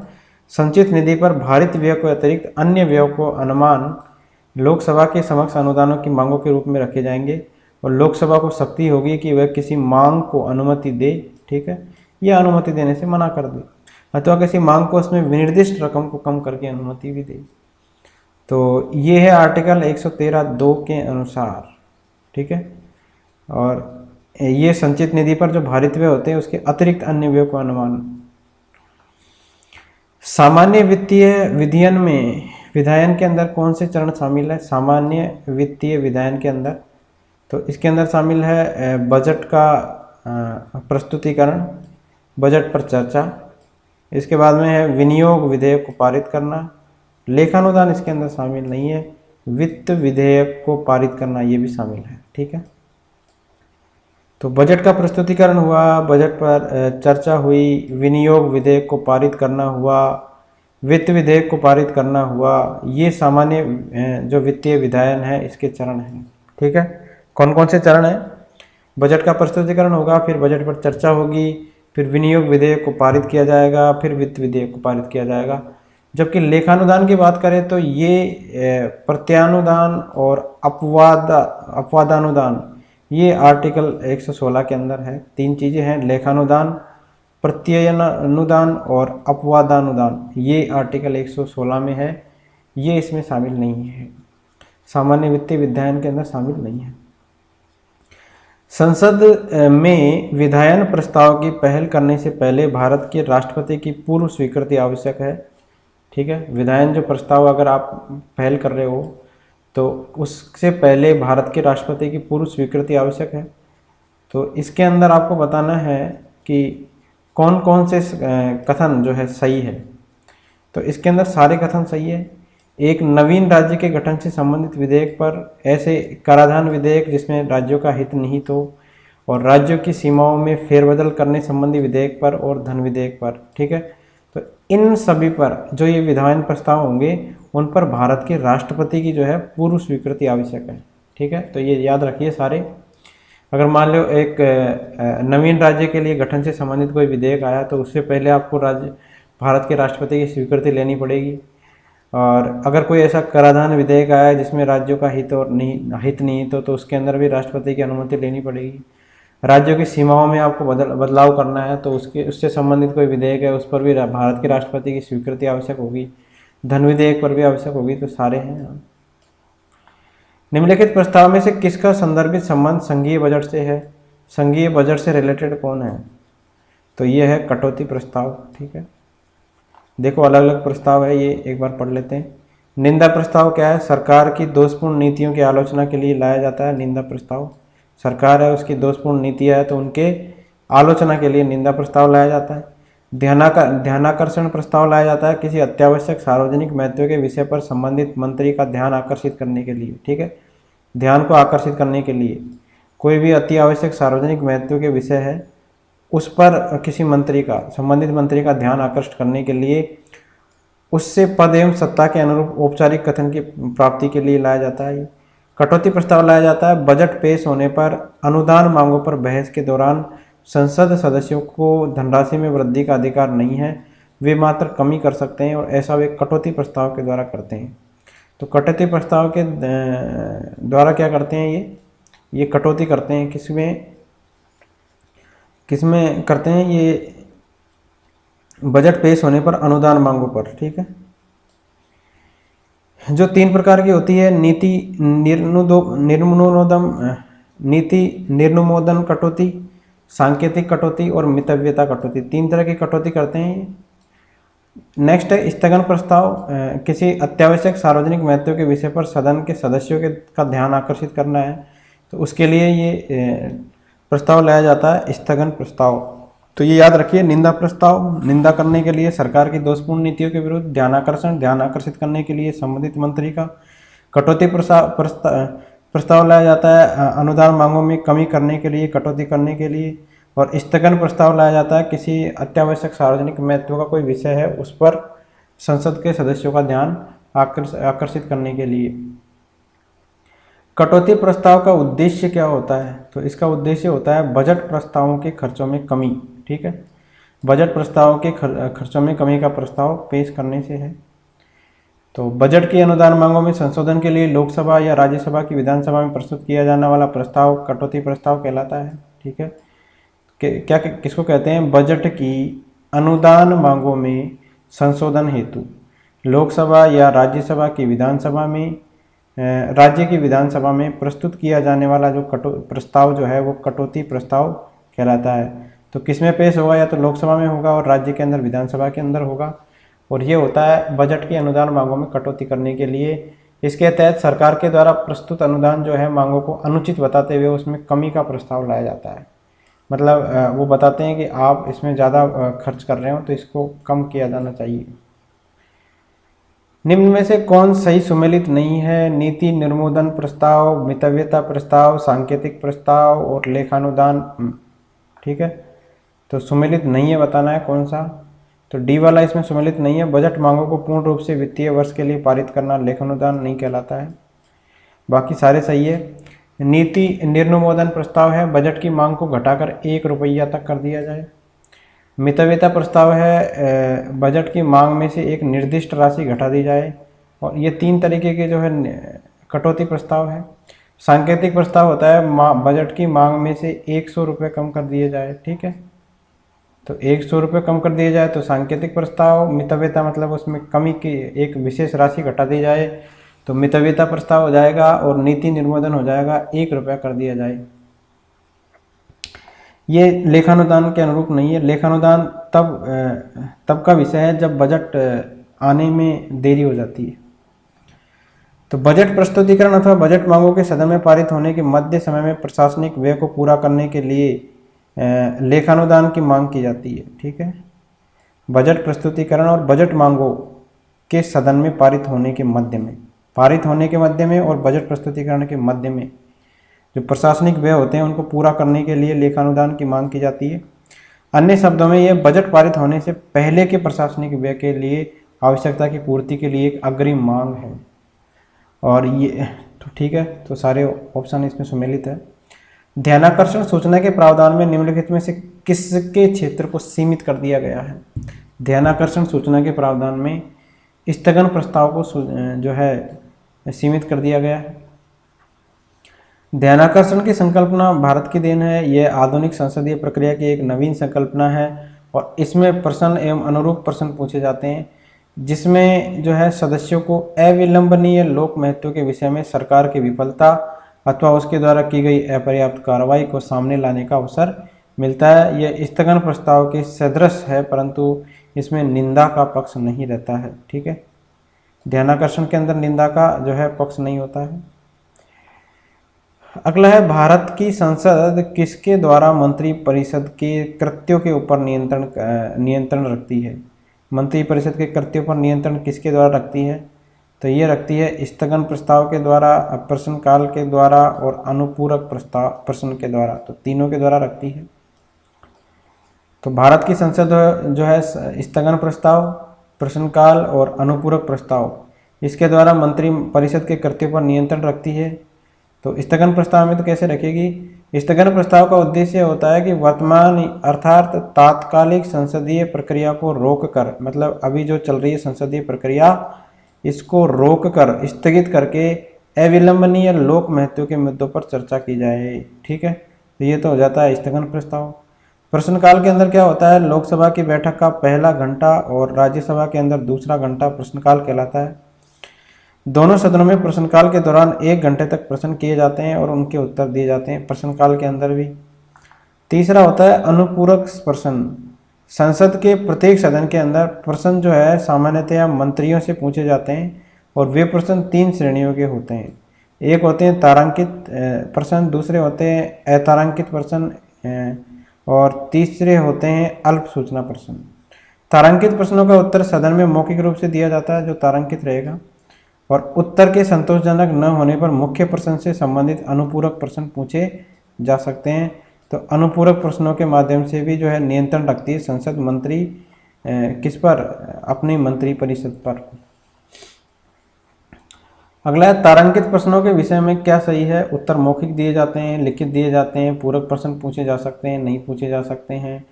संचित निधि पर भारित व्यय को अतिरिक्त अन्य व्यय को अनुमान लोकसभा के समक्ष अनुदानों की मांगों के रूप में रखे जाएंगे और लोकसभा को शक्ति होगी कि वह किसी मांग को अनुमति दे, ठीक है, या अनुमति देने से मना कर दे, अथवा किसी मांग को उसमें विनिर्दिष्ट रकम को कम करके अनुमति भी दे। तो ये है आर्टिकल 113(2) के अनुसार, ठीक है। और ये संचित निधि पर जो भारित व्यय होते हैं उसके अतिरिक्त अन्य व्यय को अनुमान। सामान्य वित्तीय विधायन के अंदर कौन से चरण शामिल है? सामान्य वित्तीय विधायन के अंदर, तो इसके अंदर शामिल है बजट का प्रस्तुतिकरण, बजट पर चर्चा, इसके बाद में है विनियोग विधेयक को पारित करना, लेखानुदान इसके अंदर शामिल नहीं है, वित्त विधेयक को पारित करना ये भी शामिल है, ठीक है। तो बजट का प्रस्तुतिकरण हुआ, बजट पर चर्चा हुई, विनियोग विधेयक को पारित करना हुआ, वित्त विधेयक को पारित करना हुआ, ये सामान्य जो वित्तीय विधायन है इसके चरण हैं, ठीक है। कौन कौन से चरण हैं? बजट का प्रस्तुतिकरण होगा, फिर बजट पर चर्चा होगी, फिर विनियोग विधेयक को पारित किया जाएगा, फिर वित्त विधेयक को पारित किया जाएगा। जबकि लेखानुदान की बात करें तो ये प्रत्यानुदान और अपवादानुदान ये आर्टिकल 116 के अंदर है। तीन चीज़ें हैं, लेखानुदान, प्रत्ययनुदान और अपवादानुदान, ये आर्टिकल 116 में है, ये इसमें शामिल नहीं है, सामान्य वित्तीय विधायन के अंदर शामिल नहीं है। संसद में विधायन प्रस्ताव की पहल करने से पहले भारत के राष्ट्रपति की पूर्व स्वीकृति आवश्यक है, ठीक है। विधायन जो प्रस्ताव अगर आप पहल कर रहे हो तो उससे पहले भारत के राष्ट्रपति की पूर्व स्वीकृति आवश्यक है। तो इसके अंदर आपको बताना है कि कौन कौन से कथन जो है सही है। तो इसके अंदर सारे कथन सही है। एक, नवीन राज्य के गठन से संबंधित विधेयक पर, ऐसे कराधान विधेयक जिसमें राज्यों का हित निहित हो, और राज्यों की सीमाओं में फेरबदल करने संबंधी विधेयक पर और धन विधेयक पर, ठीक है। तो इन सभी पर जो ये विधायन प्रस्ताव होंगे उन पर भारत के राष्ट्रपति की जो है पूर्व स्वीकृति आवश्यक है, ठीक है। तो ये याद रखिए सारे। अगर मान लो एक नवीन राज्य के लिए गठन से संबंधित कोई विधेयक आया तो उससे पहले आपको भारत के राष्ट्रपति की स्वीकृति लेनी पड़ेगी। और अगर कोई ऐसा कराधान विधेयक आया जिसमें राज्यों का हित और हित नहीं तो उसके अंदर भी राष्ट्रपति की अनुमति लेनी पड़ेगी। राज्यों की सीमाओं में आपको बदलाव करना है तो उससे संबंधित कोई विधेयक है उस पर भी भारत के राष्ट्रपति की स्वीकृति आवश्यक होगी। धन विधेयक पर भी आवश्यक होगी। तो सारे हैं। निम्नलिखित प्रस्ताव में से किसका संदर्भित संबंध संघीय बजट से है? संघीय बजट से रिलेटेड कौन है? तो ये है कटौती प्रस्ताव, ठीक है। देखो अलग अलग प्रस्ताव है, ये एक बार पढ़ लेते हैं। निंदा प्रस्ताव क्या है? सरकार की दोषपूर्ण नीतियों की आलोचना के लिए लाया जाता है निंदा प्रस्ताव। सरकार है उसकी दोषपूर्ण नीतियाँ है तो उनके आलोचना के लिए निंदा प्रस्ताव लाया जाता है। ध्यानाकर्षण प्रस्ताव लाया जाता है किसी अत्यावश्यक सार्वजनिक महत्व के विषय पर संबंधित मंत्री का ध्यान आकर्षित करने के लिए, ठीक है। ध्यान को आकर्षित करने के लिए कोई भी अति आवश्यक सार्वजनिक महत्व के विषय है उस पर किसी मंत्री का, संबंधित मंत्री का ध्यान आकर्षित करने के लिए उससे पद एवं सत्ता के अनुरूप औपचारिक कथन की प्राप्ति के लिए लाया जाता है। कटौती प्रस्ताव लाया जाता है बजट पेश होने पर अनुदान मांगों पर बहस के दौरान संसद सदस्यों को धनराशि में वृद्धि का अधिकार नहीं है, वे मात्र कमी कर सकते हैं और ऐसा वे कटौती प्रस्ताव के द्वारा करते हैं। तो कटौती प्रस्ताव के द्वारा क्या करते हैं? ये कटौती करते हैं किसमें करते हैं? ये बजट पेश होने पर अनुदान मांगों पर, ठीक है। जो 3 प्रकार की होती है, नीति निर्नुमोदन कटौती, सांकेतिक कटौती और मितव्यता कटौती। 3 तरह की कटौती करते हैं। नेक्स्ट है स्थगन प्रस्ताव। किसी अत्यावश्यक सार्वजनिक महत्व के विषय पर सदन के सदस्यों का ध्यान आकर्षित करना है तो उसके लिए ये प्रस्ताव लाया जाता है स्थगन प्रस्ताव। तो ये याद रखिए, निंदा प्रस्ताव, निंदा करने के लिए सरकार की दोषपूर्ण नीतियों के विरुद्ध, ध्यान आकर्षित करने के लिए संबंधित मंत्री का। कटौती प्रस्ताव लाया जाता है अनुदान मांगों में कमी करने के लिए, कटौती करने के लिए। और स्थगन प्रस्ताव लाया जाता है किसी अत्यावश्यक सार्वजनिक महत्व का कोई विषय है उस पर संसद के सदस्यों का ध्यान आकर्षित करने के लिए। कटौती प्रस्ताव का उद्देश्य क्या होता है? तो इसका उद्देश्य होता है बजट प्रस्तावों के खर्चों में कमी। ठीक है, बजट प्रस्तावों के खर्चों में कमी का प्रस्ताव पेश करने से है। तो बजट की अनुदान मांगों में संशोधन के लिए लोकसभा या राज्यसभा की विधानसभा में प्रस्तुत किया जाने वाला प्रस्ताव कटौती प्रस्ताव कहलाता है। ठीक है, क्या किसको कहते हैं? बजट की अनुदान मांगों में संशोधन हेतु लोकसभा या राज्यसभा की विधानसभा में राज्य की विधानसभा में प्रस्तुत किया जाने वाला जो प्रस्ताव जो है वो कटौती प्रस्ताव कहलाता है। तो किस में पेश होगा? या तो लोकसभा में होगा और राज्य के अंदर विधानसभा के अंदर होगा। और ये होता है बजट की अनुदान मांगों में कटौती करने के लिए। इसके तहत सरकार के द्वारा प्रस्तुत अनुदान जो है मांगों को अनुचित बताते हुए उसमें कमी का प्रस्ताव लाया जाता है। मतलब वो बताते हैं कि आप इसमें ज़्यादा खर्च कर रहे हो तो इसको कम किया जाना चाहिए। निम्न में से कौन सही सुमेलित नहीं है? नीति निर्मोदन प्रस्ताव, मितव्ययता प्रस्ताव, सांकेतिक प्रस्ताव और लेखानुदान। ठीक है, तो सुमेलित नहीं है बताना है कौन सा। तो डी वाला इसमें सुमेलित नहीं है। बजट मांगों को पूर्ण रूप से वित्तीय वर्ष के लिए पारित करना लेखानुदान नहीं कहलाता है। बाकी सारे सही है। नीति निर्नुमोदन प्रस्ताव है, बजट की मांग को घटाकर 1 रुपया तक कर दिया जाए। मितव्ययता प्रस्ताव है, बजट की मांग में से एक निर्दिष्ट राशि घटा दी जाए। और ये 3 तरीके के जो है कटौती प्रस्ताव है। सांकेतिक प्रस्ताव होता है बजट की मांग में से 100 रुपये कम कर दिए जाए। ठीक है, तो 100 रुपये कम कर दिए जाए तो सांकेतिक प्रस्ताव। मितव्ययता मतलब उसमें कमी की एक विशेष राशि घटा दी जाए तो मितव्ययता प्रस्ताव हो जाएगा। और नीति निर्मोदन हो जाएगा 1 रुपया कर दिया जाए। ये लेखानुदान के अनुरूप नहीं है। लेखानुदान तब का विषय है जब बजट आने में देरी हो जाती है। तो बजट प्रस्तुतिकरण अथवा बजट मांगों के सदन में पारित होने के मध्य समय में प्रशासनिक व्यय को पूरा करने के लिए लेखानुदान की मांग की जाती है। ठीक है, बजट प्रस्तुतिकरण और बजट मांगों के सदन में पारित होने के मध्य में और बजट प्रस्तुतिकरण के मध्य में जो प्रशासनिक व्यय होते हैं उनको पूरा करने के लिए लेखानुदान की मांग की जाती है। अन्य शब्दों में यह बजट पारित होने से पहले के प्रशासनिक व्यय के लिए आवश्यकता की पूर्ति के लिए एक अग्रिम मांग है। और ये तो ठीक है, तो सारे ऑप्शन इसमें सम्मिलित है। ध्यानाकर्षण सूचना के प्रावधान में निम्नलिखित में से किसके क्षेत्र को सीमित कर दिया गया है? ध्यानाकर्षण सूचना के प्रावधान में स्थगन प्रस्ताव को जो है सीमित कर दिया गया है। ध्यानाकर्षण की संकल्पना भारत की देन है। यह आधुनिक संसदीय प्रक्रिया की एक नवीन संकल्पना है और इसमें प्रश्न एवं अनुरूप प्रश्न पूछे जाते हैं, जिसमें जो है सदस्यों को अविलंबनीय लोक महत्व के विषय में सरकार की विफलता अथवा उसके द्वारा की गई अपर्याप्त कार्रवाई को सामने लाने का अवसर मिलता है। यह स्थगन प्रस्ताव के सदृश है, परंतु इसमें निंदा का पक्ष नहीं रहता है। ठीक है, ध्यानाकर्षण के अंदर निंदा का जो है पक्ष नहीं होता है। अगला है, भारत की संसद किसके द्वारा मंत्री परिषद के कृत्यों के ऊपर नियंत्रण रखती है? मंत्री परिषद के कृत्यों पर नियंत्रण किसके द्वारा रखती है? तो ये रखती है स्थगन प्रस्ताव के द्वारा, प्रश्नकाल के द्वारा और अनुपूरक प्रश्न के द्वारा। तो तीनों के द्वारा रखती है। तो भारत की संसद जो है स्थगन प्रस्ताव, प्रश्नकाल और अनुपूरक प्रस्ताव, इसके द्वारा मंत्री परिषद के कृत्यों पर नियंत्रण रखती है। तो स्थगन प्रस्ताव में तो कैसे रखेगी? स्थगन प्रस्ताव का उद्देश्य होता है कि वर्तमान अर्थात तात्कालिक संसदीय प्रक्रिया को रोककर, मतलब अभी जो चल रही है संसदीय प्रक्रिया, इसको रोककर स्थगित करके अविलंबनीय लोक महत्व के मुद्दों पर चर्चा की जाए। ठीक है, तो ये तो हो जाता है स्थगन प्रस्ताव। प्रश्नकाल के अंदर क्या होता है? लोकसभा की बैठक का पहला घंटा और राज्यसभा के अंदर दूसरा घंटा प्रश्नकाल कहलाता है। दोनों सदनों में प्रश्नकाल के दौरान 1 घंटे तक प्रश्न किए जाते हैं और उनके उत्तर दिए जाते हैं प्रश्नकाल के अंदर भी। तीसरा होता है अनुपूरक प्रश्न। संसद के प्रत्येक सदन के अंदर प्रश्न जो है सामान्यतया मंत्रियों से पूछे जाते हैं और वे प्रश्न 3 श्रेणियों के होते हैं। एक होते हैं तारांकित प्रश्न, दूसरे होते हैं अतारांकित प्रश्न और तीसरे होते हैं अल्प सूचना प्रश्न। तारांकित प्रश्नों का उत्तर सदन में मौखिक रूप से दिया जाता है जो तारांकित रहेगा, और उत्तर के संतोषजनक न होने पर मुख्य प्रश्न से संबंधित अनुपूरक प्रश्न पूछे जा सकते हैं। तो अनुपूरक प्रश्नों के माध्यम से भी जो है नियंत्रण रखती है संसद मंत्री किस पर? अपनी मंत्री परिषद पर। अगला है तारांकित प्रश्नों के विषय में क्या सही है। उत्तर मौखिक दिए जाते हैं, लिखित दिए जाते हैं, पूरक प्रश्न पूछे जा सकते हैं, नहीं पूछे जा सकते हैं।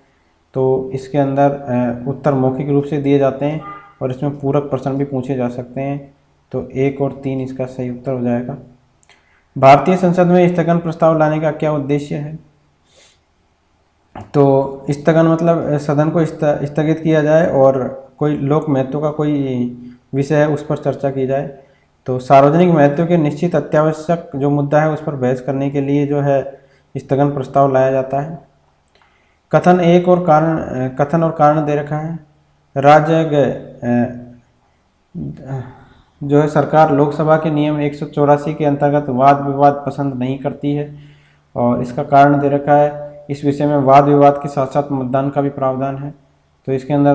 तो इसके अंदर उत्तर मौखिक रूप से दिए जाते हैं और इसमें पूरक प्रश्न भी पूछे जा सकते हैं। तो 1 और 3 इसका सही उत्तर हो जाएगा। भारतीय संसद में स्थगन प्रस्ताव लाने का क्या उद्देश्य है। तो स्थगन मतलब सदन को स्थगित किया जाए और कोई लोक महत्व का कोई विषय है उस पर चर्चा की जाए। तो सार्वजनिक महत्व के निश्चित अत्यावश्यक जो मुद्दा है उस पर बहस करने के लिए जो है स्थगन प्रस्ताव लाया जाता है। कथन और कारण दे रखा है। राज्य जो है सरकार लोकसभा के नियम 184 के अंतर्गत वाद विवाद पसंद नहीं करती है और इसका कारण दे रखा है। इस विषय में वाद विवाद के साथ साथ मतदान का भी प्रावधान है। तो इसके अंदर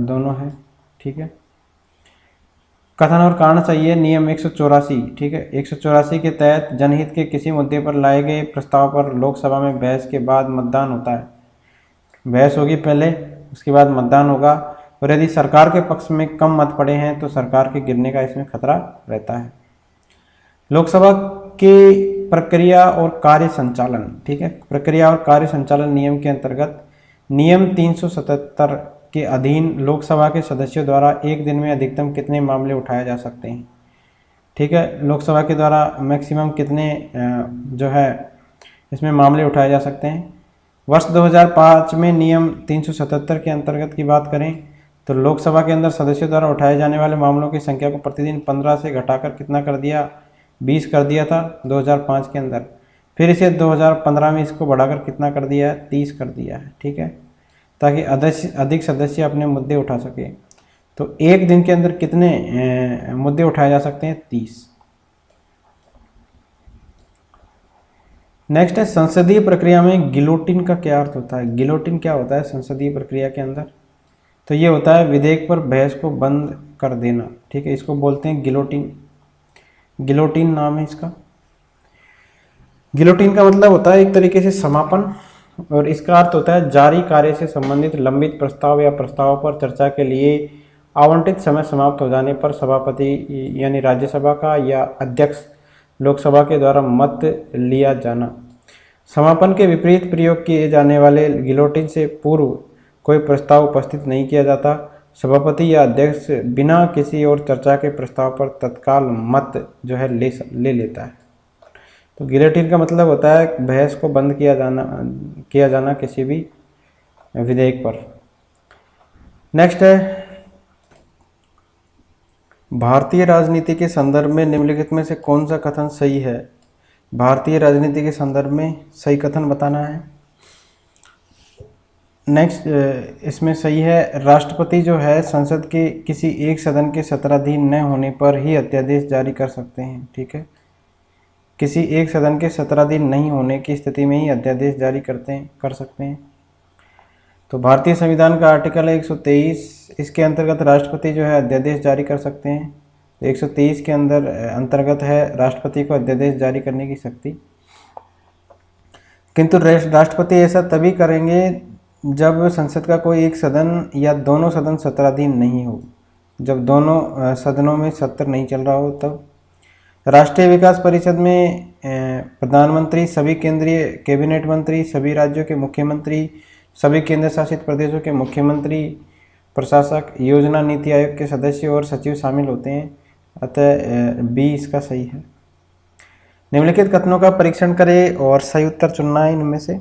दोनों है। ठीक है, कथन और कारण चाहिए नियम 184। ठीक है, 184 के तहत जनहित के किसी मुद्दे पर लाए गए प्रस्ताव पर लोकसभा में बहस के बाद मतदान होता है। बहस होगी पहले, उसके बाद मतदान होगा और यदि सरकार के पक्ष में कम मत पड़े हैं तो सरकार के गिरने का इसमें खतरा रहता है। लोकसभा की प्रक्रिया और कार्य संचालन। ठीक है, प्रक्रिया और कार्य संचालन नियम के अंतर्गत नियम 377 के अधीन लोकसभा के सदस्यों द्वारा एक दिन में अधिकतम कितने मामले उठाए जा सकते हैं। ठीक है, लोकसभा के द्वारा मैक्सिमम कितने जो है इसमें मामले उठाए जा सकते हैं। वर्ष 2005 में नियम 377 के अंतर्गत की बात करें तो लोकसभा के अंदर सदस्यों द्वारा उठाए जाने वाले मामलों की संख्या को प्रतिदिन 15 से घटाकर कितना कर दिया, 20 कर दिया था 2005 के अंदर। फिर इसे 2015 में इसको बढ़ाकर कितना कर दिया है, 30 कर दिया है। ठीक है, ताकि अधिक सदस्य अपने मुद्दे उठा सके। तो एक दिन के अंदर कितने मुद्दे उठाए जा सकते हैं, 30। नेक्स्ट है संसदीय प्रक्रिया में गिलोटिन का क्या अर्थ होता है। गिलोटिन क्या होता है संसदीय प्रक्रिया के अंदर। तो ये होता है विधेयक पर बहस को बंद कर देना। ठीक है, इसको बोलते हैं गिलोटिन। गिलोटिन नाम है इसका। गिलोटिन का मतलब होता है एक तरीके से समापन और इसका अर्थ होता है जारी कार्य से संबंधित लंबित प्रस्ताव या प्रस्ताव पर चर्चा के लिए आवंटित समय समाप्त हो जाने पर सभापति यानी राज्यसभा का या अध्यक्ष लोकसभा के द्वारा मत लिया जाना। समापन के विपरीत प्रयोग किए जाने वाले गिलोटिन से पूर्व कोई प्रस्ताव उपस्थित नहीं किया जाता। सभापति या अध्यक्ष बिना किसी और चर्चा के प्रस्ताव पर तत्काल मत जो है ले लेता है। तो गिलोटिन का मतलब होता है बहस को बंद किया जाना किसी भी विधेयक पर। नेक्स्ट है भारतीय राजनीति के संदर्भ में निम्नलिखित में से कौन सा कथन सही है। भारतीय राजनीति के संदर्भ में सही कथन बताना है। नेक्स्ट इसमें सही है राष्ट्रपति जो है संसद के किसी एक सदन के सत्राधीन न होने पर ही अध्यादेश जारी कर सकते हैं। ठीक है, किसी एक सदन के सत्राधीन नहीं होने की स्थिति में ही अध्यादेश जारी कर सकते हैं। तो भारतीय संविधान का आर्टिकल है 123, इसके अंतर्गत राष्ट्रपति जो है अध्यादेश जारी कर सकते हैं। 123 के अंतर्गत है राष्ट्रपति को अध्यादेश जारी करने की शक्ति। किंतु राष्ट्रपति ऐसा तभी करेंगे जब संसद का कोई एक सदन या दोनों सदन सत्राधीन नहीं हो, जब दोनों सदनों में सत्र नहीं चल रहा हो तब। राष्ट्रीय विकास परिषद में प्रधानमंत्री, सभी केंद्रीय कैबिनेट मंत्री, सभी राज्यों के मुख्यमंत्री, सभी केंद्र शासित प्रदेशों के मुख्यमंत्री, प्रशासक, योजना नीति आयोग के सदस्य और सचिव शामिल होते हैं। अतः बी इसका सही है। निम्नलिखित कथनों का परीक्षण करें और सही उत्तर चुनना है इनमें से।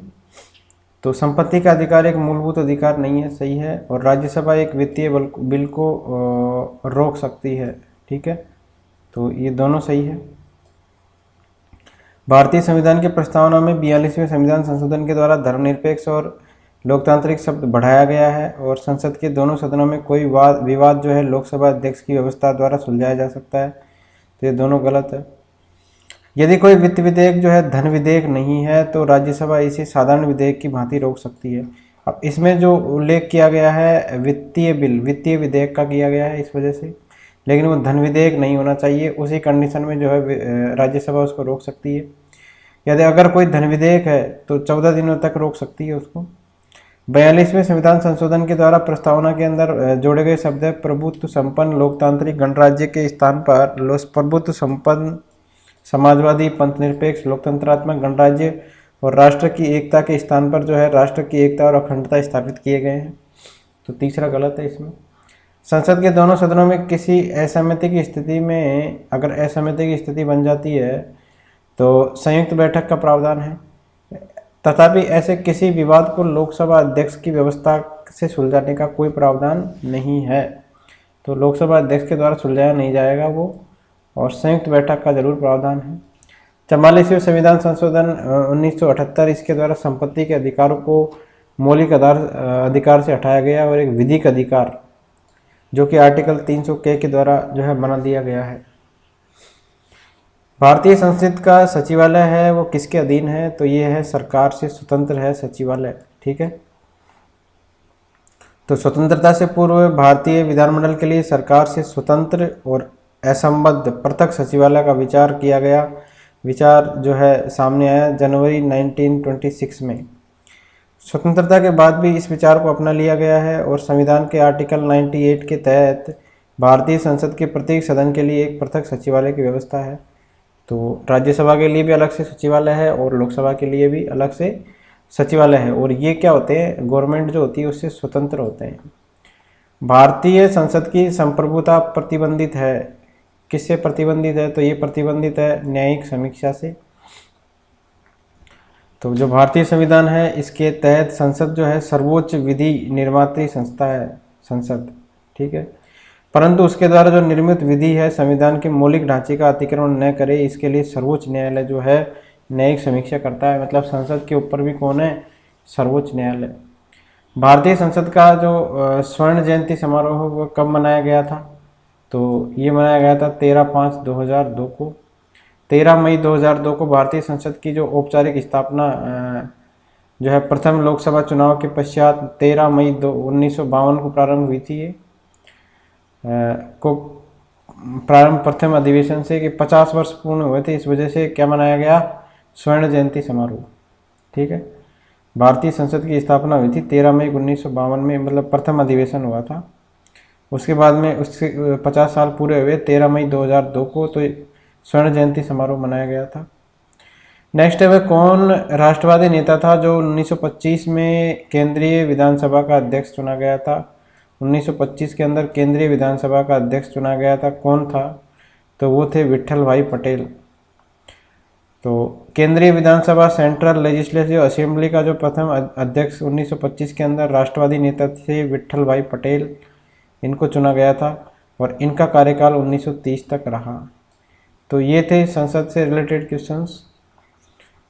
तो संपत्ति का अधिकार एक मूलभूत अधिकार नहीं है, सही है। और राज्यसभा एक वित्तीय बिल को रोक सकती है। ठीक है, तो ये दोनों सही है। भारतीय संविधान की प्रस्तावना में 42वें संविधान संशोधन के द्वारा धर्मनिरपेक्ष और लोकतांत्रिक शब्द बढ़ाया गया है और संसद के दोनों सदनों में कोई विवाद जो है लोकसभा अध्यक्ष की व्यवस्था द्वारा सुलझाया जा सकता है। तो ये दोनों गलत है। यदि कोई वित्त विधेयक जो है धन विधेयक नहीं है तो राज्यसभा इसे साधारण विधेयक की भांति रोक सकती है। अब इसमें जो उल्लेख किया गया है वित्तीय विधेयक का किया गया है इस वजह से, लेकिन वो धन विधेयक नहीं होना चाहिए। उसी कंडीशन में जो है राज्यसभा उसको रोक सकती है। यदि अगर कोई धन विधेयक है तो 14 दिनों तक रोक सकती है उसको। 42वें संविधान संशोधन के द्वारा प्रस्तावना के अंदर जोड़े गए शब्द है प्रभुत्व संपन्न लोकतांत्रिक गणराज्य के स्थान पर प्रभुत्व संपन्न समाजवादी पंथनिरपेक्ष लोकतंत्रात्मक गणराज्य और राष्ट्र की एकता के स्थान पर जो है राष्ट्र की एकता और अखंडता स्थापित किए गए हैं। तो तीसरा गलत है इसमें। संसद के दोनों सदनों में किसी असहमति की स्थिति में अगर असहमति की स्थिति बन जाती है तो संयुक्त बैठक का प्रावधान है। तथापि ऐसे किसी विवाद को लोकसभा अध्यक्ष की व्यवस्था से सुलझाने का कोई प्रावधान नहीं है। तो लोकसभा अध्यक्ष के द्वारा सुलझाया नहीं जाएगा वो, और संयुक्त बैठक का जरूर प्रावधान है। 44वें संविधान संशोधन 1978 इसके द्वारा संपत्ति के अधिकारों को मौलिक अधिकार से हटाया गया और एक विधिक अधिकार जो कि आर्टिकल 300 के द्वारा जो है बना दिया गया है। भारतीय संसद का सचिवालय है वो किसके अधीन है? तो ये है सरकार से स्वतंत्र है सचिवालय। ठीक है, तो स्वतंत्रता से पूर्व भारतीय विधानमंडल के लिए सरकार से स्वतंत्र और असंबद्ध पृथक सचिवालय का विचार किया गया। विचार जो है सामने आया जनवरी 1926 में। स्वतंत्रता के बाद भी इस विचार को अपना लिया गया है और संविधान के आर्टिकल 98 के तहत भारतीय संसद के प्रत्येक सदन के लिए एक पृथक सचिवालय की व्यवस्था है। तो राज्यसभा के लिए भी अलग से सचिवालय है और लोकसभा के लिए भी अलग से सचिवालय है, और ये क्या होते हैं, गवर्नमेंट जो होती है उससे स्वतंत्र होते हैं। भारतीय संसद की संप्रभुता प्रतिबंधित है। किससे प्रतिबंधित है? तो ये प्रतिबंधित है न्यायिक समीक्षा से। तो जो भारतीय संविधान है इसके तहत संसद जो है सर्वोच्च विधि निर्मात्री संस्था है संसद। ठीक है, परंतु उसके द्वारा जो निर्मित विधि है संविधान के मौलिक ढांचे का अतिक्रमण न करे इसके लिए सर्वोच्च न्यायालय जो है न्यायिक समीक्षा करता है। मतलब संसद के ऊपर भी कौन है? सर्वोच्च न्यायालय। भारतीय संसद का जो स्वर्ण जयंती समारोह वो कब मनाया गया था? तो ये मनाया गया था 13/5/2002 को। 13 मई 2002 को भारतीय संसद की जो औपचारिक स्थापना जो है प्रथम लोकसभा चुनाव के पश्चात 13 मई 1952 को प्रारंभ हुई थी। ये को प्रारंभ प्रथम अधिवेशन से कि 50 वर्ष पूर्ण हुए थे, इस वजह से क्या मनाया गया? स्वर्ण जयंती समारोह। ठीक है, भारतीय संसद की स्थापना हुई थी 13 मई 1952 में, मतलब प्रथम अधिवेशन हुआ था। उसके बाद में उससे 50 साल पूरे हुए 13 मई 2002 को, तो स्वर्ण जयंती समारोह मनाया गया था। नेक्स्ट है वह कौन राष्ट्रवादी नेता था जो 1925 में केंद्रीय विधानसभा का अध्यक्ष चुना गया था? 1925 के अंदर केंद्रीय विधानसभा का अध्यक्ष चुना गया था, कौन था? तो वो थे विट्ठल भाई पटेल। तो केंद्रीय विधानसभा सेंट्रल लेजिस्लेटिव असेंबली का जो प्रथम अध्यक्ष 1925 के अंदर राष्ट्रवादी नेता थे विट्ठल भाई पटेल, इनको चुना गया था और इनका कार्यकाल 1930 तक रहा। तो ये थे संसद से रिलेटेड क्वेश्चंस।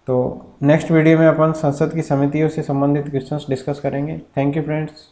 तो नेक्स्ट वीडियो में अपन संसद की समितियों से संबंधित क्वेश्चंस डिस्कस करेंगे। Thank you friends.